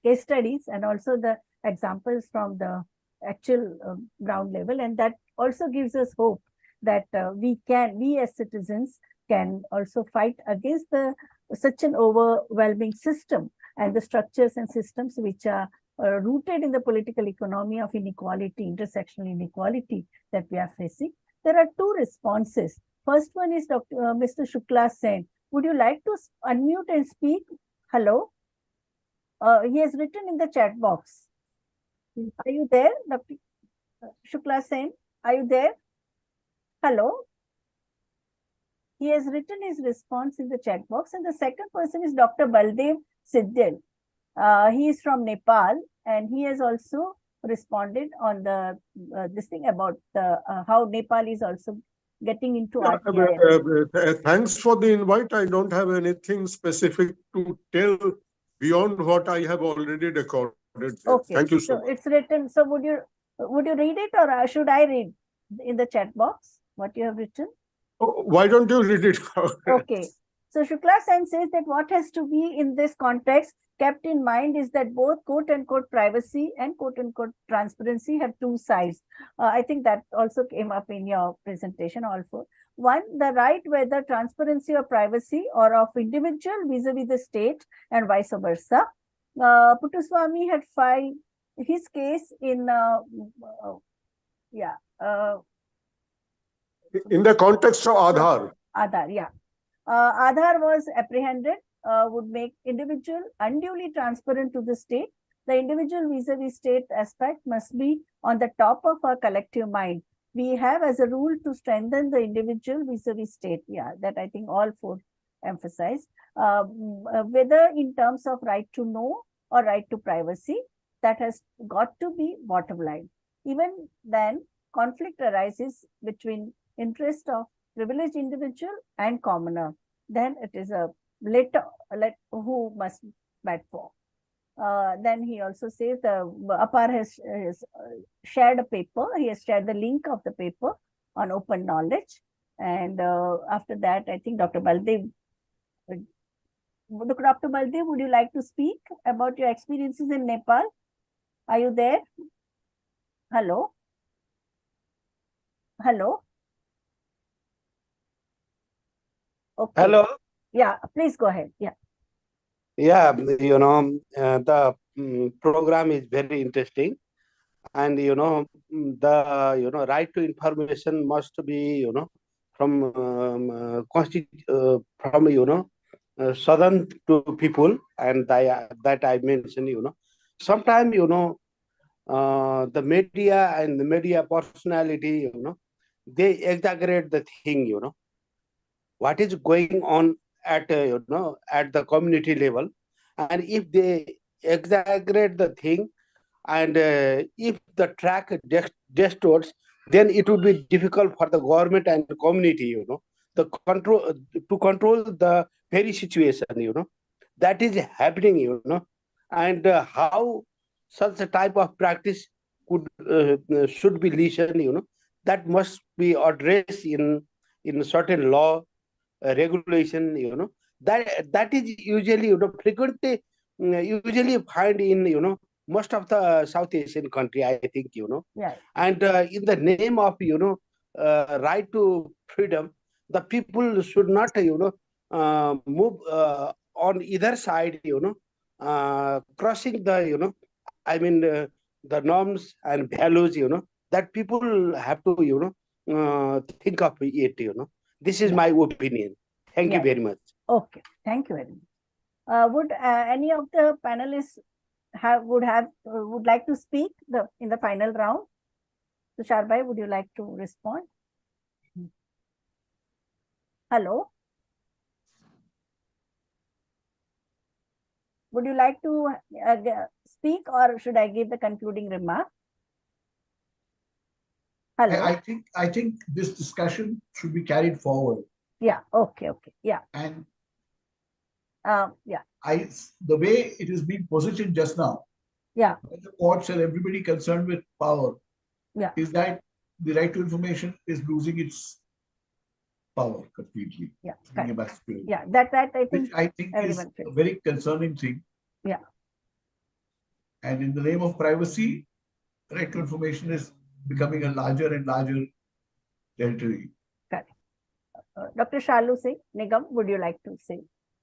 C: case studies and also the examples from the actual ground level, and that also gives us hope that we as citizens can also fight against such an overwhelming system and the structures and systems which are rooted in the political economy of inequality, intersectional inequality that we are facing. There are two responses. First one is Mr. Shukla Sen. Would you like to unmute and speak? Hello? He has written in the chat box. Are you there, Dr. Shukla Sen? Are you there? Hello? He has written his response in the chat box. And the second person is Dr. Baldev Siddel. He is from Nepal, and he has also responded on the this thing about how Nepal is also getting into
H: Yeah,
C: RTI.
H: thanks for the invite. I don't have anything specific to tell beyond what I have already recorded.
C: Okay,
H: Thank you so
C: so
H: much.
C: it's written. So would you read it, or should I read in the chat box what you have written?
H: Oh, why don't you read it out?
C: Okay. So Shukla Sen says that what has to be in this context kept in mind is that both quote unquote privacy and quote unquote transparency have two sides. I think that also came up in your presentation also. One, the right, whether transparency or privacy or of individual vis-a-vis the state and vice versa. Puttaswamy had filed his case in,
H: In the context of Aadhaar.
C: Aadhaar, yeah. Aadhaar was apprehended, would make individual unduly transparent to the state. The individual vis-a-vis state aspect must be on the top of our collective mind. We have as a rule to strengthen the individual vis-a-vis state. Yeah, that I think all four emphasize. Whether in terms of right to know or right to privacy, that has got to be bottom line. Even then, conflict arises between interest of privileged individual and commoner. Then it is a who must bat for. Then he also says the Apar has shared a paper. He has shared the link of the paper on open knowledge. And after that, I think Dr. Baldev, would you like to speak about your experiences in Nepal? Are you there? Hello? Hello? Okay.
I: Hello.
C: Yeah, please go ahead. Yeah.
I: Yeah, the program is very interesting, and the right to information must be from southern to people, and that I mentioned. Sometimes the media and the media personality, they exaggerate the thing. What is going on at at the community level, and if they exaggerate the thing, and if the track distorts, then it would be difficult for the government and the community the control to control the very situation that is happening and how such a type of practice could should be listened that must be addressed in certain law regulation that is usually frequently usually find in most of the South Asian country, I think
C: Yeah.
I: and in the name of right to freedom, the people should not move on either side crossing the I mean the norms and values that people have to think of it. This is my opinion. Thank you very much.
C: Okay, thank you very much. Would any of the panelists would like to speak in the final round? Tushar bhai, would you like to respond? Hello. Would you like to speak, or should I give the concluding remark? Hello.
A: I think this discussion should be carried forward.
C: Yeah. Okay. Yeah.
A: And
C: yeah.
A: The way it is being positioned just now,
C: yeah,
A: the courts and everybody concerned with power,
C: yeah,
A: is that the right to information is losing its power completely.
C: Yeah.
A: Yeah.
C: That I think
A: is a very concerning thing.
C: Yeah.
A: And in the name of privacy, right to information is becoming a larger and larger territory.
C: Correct. Dr. Shalu Singh, Nigam, would you like to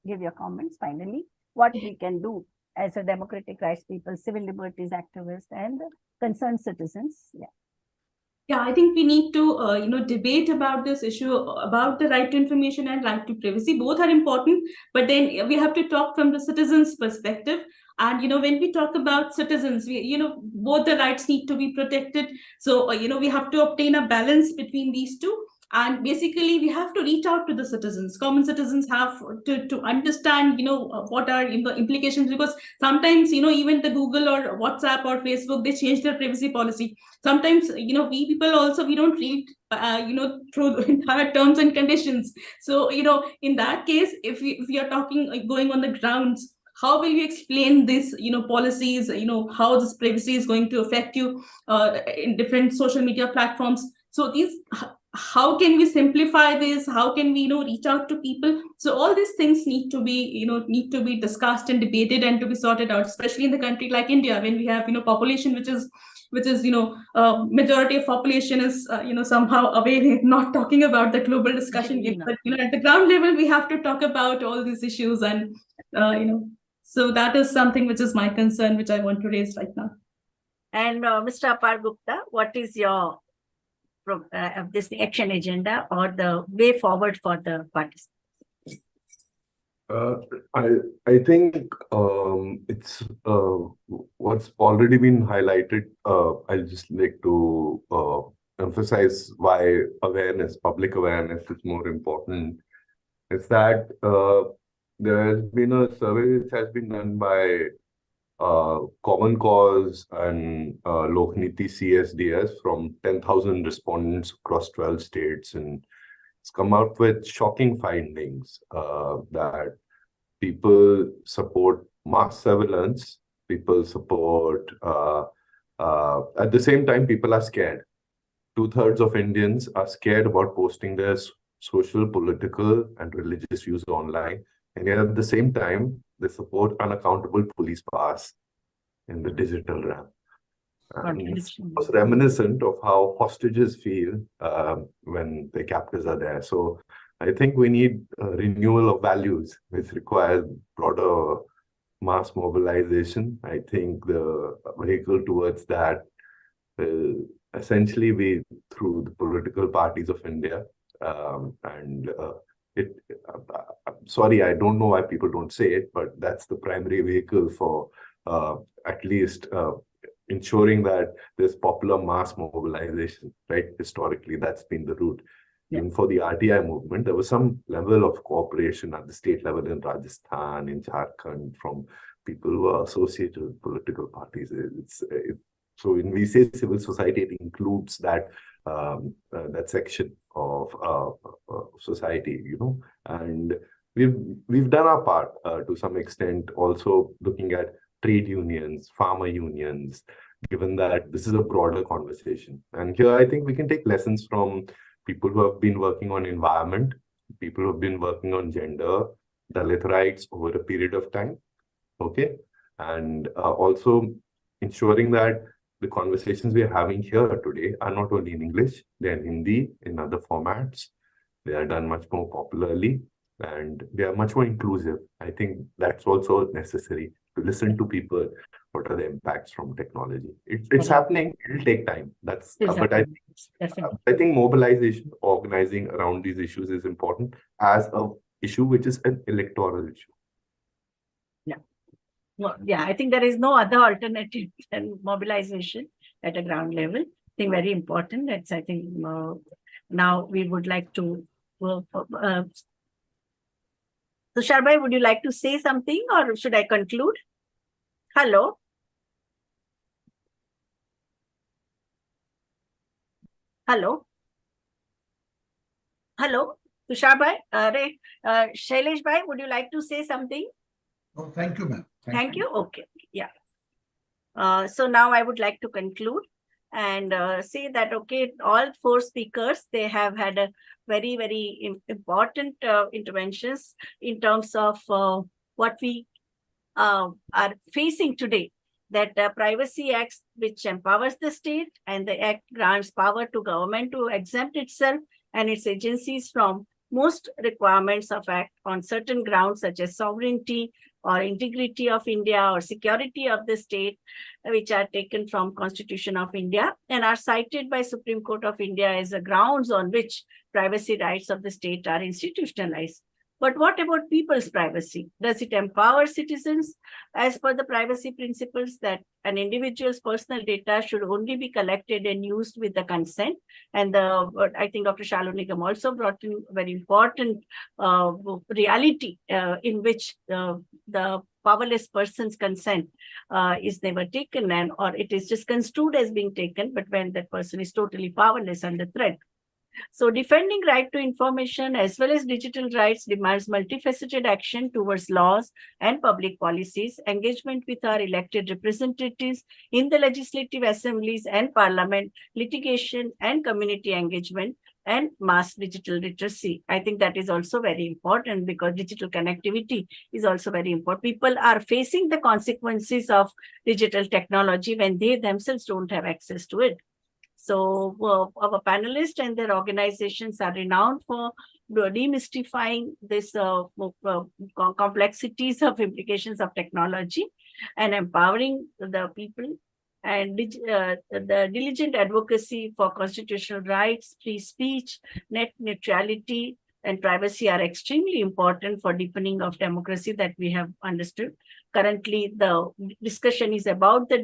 C: give your comments finally? What we can do as a democratic rights people, civil liberties activists, and concerned citizens? Yeah.
G: Yeah, I think we need to, debate about this issue about the right to information and right to privacy. Both are important, but then we have to talk from the citizens' perspective. And, when we talk about citizens, both the rights need to be protected. So, we have to obtain a balance between these two. And basically, we have to reach out to the citizens. Common citizens have to understand, what are the implications, because sometimes, even the Google or WhatsApp or Facebook, they change their privacy policy. Sometimes, we people also, we don't read, through the entire terms and conditions. So, in that case, if we are talking, going on the grounds, how will you explain this, policies, how this privacy is going to affect you in different social media platforms? So how can we simplify this? How can we, reach out to people? So all these things need to be discussed and debated and to be sorted out, especially in the country like India, when we have, population which is majority of population is somehow away, not talking about the global discussion yet. But at the ground level, we have to talk about all these issues, and so that is something which is my concern, which I want to raise right now.
C: And Mr. Apar Gupta, what is your this action agenda or the way forward for the participants?
E: I think it's what's already been highlighted. I'll just like to emphasize why public awareness is more important. It's that there has been a survey which has been done by Common Cause and Lokniti CSDS from 10,000 respondents across 12 states, and it's come out with shocking findings that people support mass surveillance, people support, at the same time, people are scared. 2/3 of Indians are scared about posting their social, political, and religious views online. And yet at the same time, they support unaccountable police powers in the digital realm. And it's reminiscent of how hostages feel when their captors are there. So I think we need a renewal of values, which requires broader mass mobilization. I think the vehicle towards that will essentially be through the political parties of India. Sorry, I don't know why people don't say it, but that's the primary vehicle for at least ensuring that there's popular mass mobilization, right? Historically, that's been the route. Yeah. Even for the RTI movement, there was some level of cooperation at the state level in Rajasthan, in Jharkhand, from people who are associated with political parties. So when we say civil society, it includes that that section of society, and we've done our part to some extent, also looking at trade unions, farmer unions, given that this is a broader conversation. And here I think we can take lessons from people who have been working on environment, people who have been working on gender, Dalit rights over a period of time, okay? And also ensuring that the conversations we are having here today are not only in English, they're in Hindi, in other formats, they are done much more popularly, and they are much more inclusive. I think that's also necessary, to listen to people. What are the impacts from technology? It's happening. It'll take time. That's but I think mobilization, organizing around these issues is important as a issue which is an electoral issue.
C: Yeah. Well, yeah, I think there is no other alternative than mobilization at a ground level. I think very important. That's, I think, now we would like to Tushar bhai, would you like to say something, or should I conclude? Hello. Hello. Hello. Tushar bhai, Shailesh bhai, would you like to say something?
A: Oh, thank you, ma'am.
C: Thank you. Okay. Yeah. So now I would like to conclude and say that, okay, all four speakers, they have had a very, very important interventions in terms of what we are facing today, that Privacy Act, which empowers the state, and the Act grants power to government to exempt itself and its agencies from most requirements of Act on certain grounds such as sovereignty or integrity of India or security of the state, which are taken from Constitution of India and are cited by Supreme Court of India as the grounds on which privacy rights of the state are institutionalized. But what about people's privacy? Does it empower citizens as per the privacy principles that an individual's personal data should only be collected and used with the consent? And I think Dr. Shalonigam also brought in a very important reality in which the powerless person's consent is never taken, or it is just construed as being taken, but when that person is totally powerless under threat. So defending right to information as well as digital rights demands multifaceted action towards laws and public policies, engagement with our elected representatives in the legislative assemblies and parliament, litigation and community engagement, and mass digital literacy. I think that is also very important because digital connectivity is also very important. People are facing the consequences of digital technology when they themselves don't have access to it. So our panelists and their organizations are renowned for demystifying this complexities of implications of technology and empowering the people. And the diligent advocacy for constitutional rights, free speech, net neutrality, and privacy are extremely important for deepening of democracy that we have understood. Currently, the discussion is about the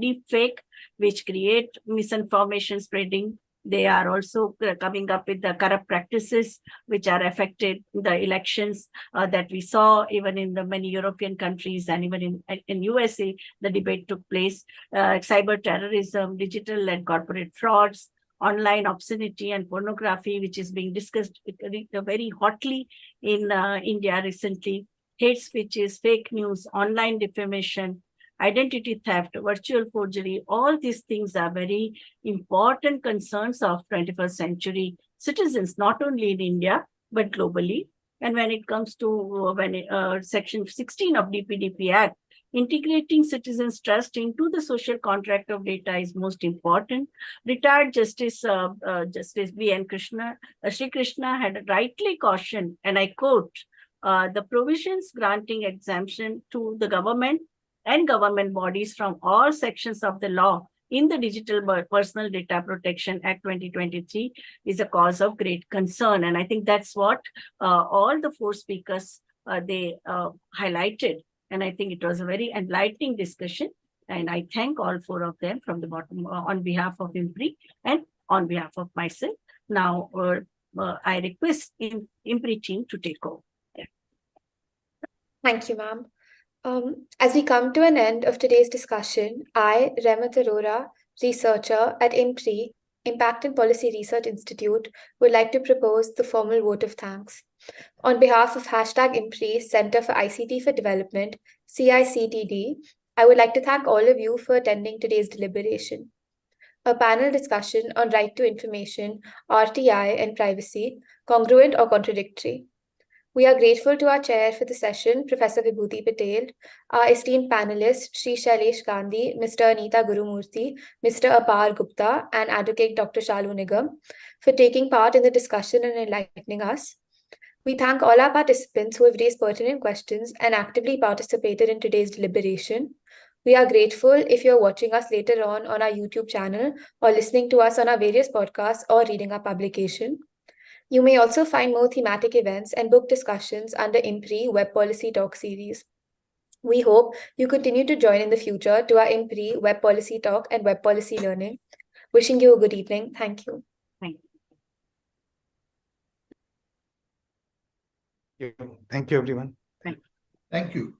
C: deep fake, which create misinformation spreading. They are also coming up with the corrupt practices which are affected the elections that we saw even in the many European countries, and even in USA, the debate took place. Cyber terrorism, digital and corporate frauds, online obscenity and pornography, which is being discussed very hotly in India recently, hate speeches, fake news, online defamation, identity theft, virtual forgery, all these things are very important concerns of 21st century citizens, not only in India, but globally. And when it comes to Section 16 of DPDP Act, integrating citizens' trust into the social contract of data is most important. Retired Justice B.N. Shri Krishna had rightly cautioned, and I quote, the provisions granting exemption to the government and government bodies from all sections of the law in the Digital Personal Data Protection Act 2023 is a cause of great concern. And I think that's what all the four speakers, they highlighted. And I think it was a very enlightening discussion. And I thank all four of them from the bottom on behalf of IMPRI and on behalf of myself. Now, I request IMPRI team to take over. Yeah.
B: Thank you, ma'am. As we come to an end of today's discussion, I, Remat Arora, researcher at IMPRI, Impact and Policy Research Institute, would like to propose the formal vote of thanks. On behalf of #IMPRI Center for ICT for Development, CICTD, I would like to thank all of you for attending today's deliberation. A panel discussion on right to information, RTI and privacy, congruent or contradictory. We are grateful to our chair for the session, Professor VIBHUTI Patel, our esteemed panelists, Shri Shailesh Gandhi, Mr. Anita Gurumurthy, Mr. Apar Gupta, and Advocate Dr. Shalonigam, for taking part in the discussion and enlightening us. We thank all our participants who have raised pertinent questions and actively participated in today's deliberation. We are grateful if you're watching us later on our YouTube channel or listening to us on our various podcasts or reading our publication. You may also find more thematic events and book discussions under IMPRI Web Policy Talk series. We hope you continue to join in the future to our IMPRI Web Policy Talk and Web Policy Learning. Wishing you a good evening. Thank you.
D: Thank you, everyone.
A: Thank you.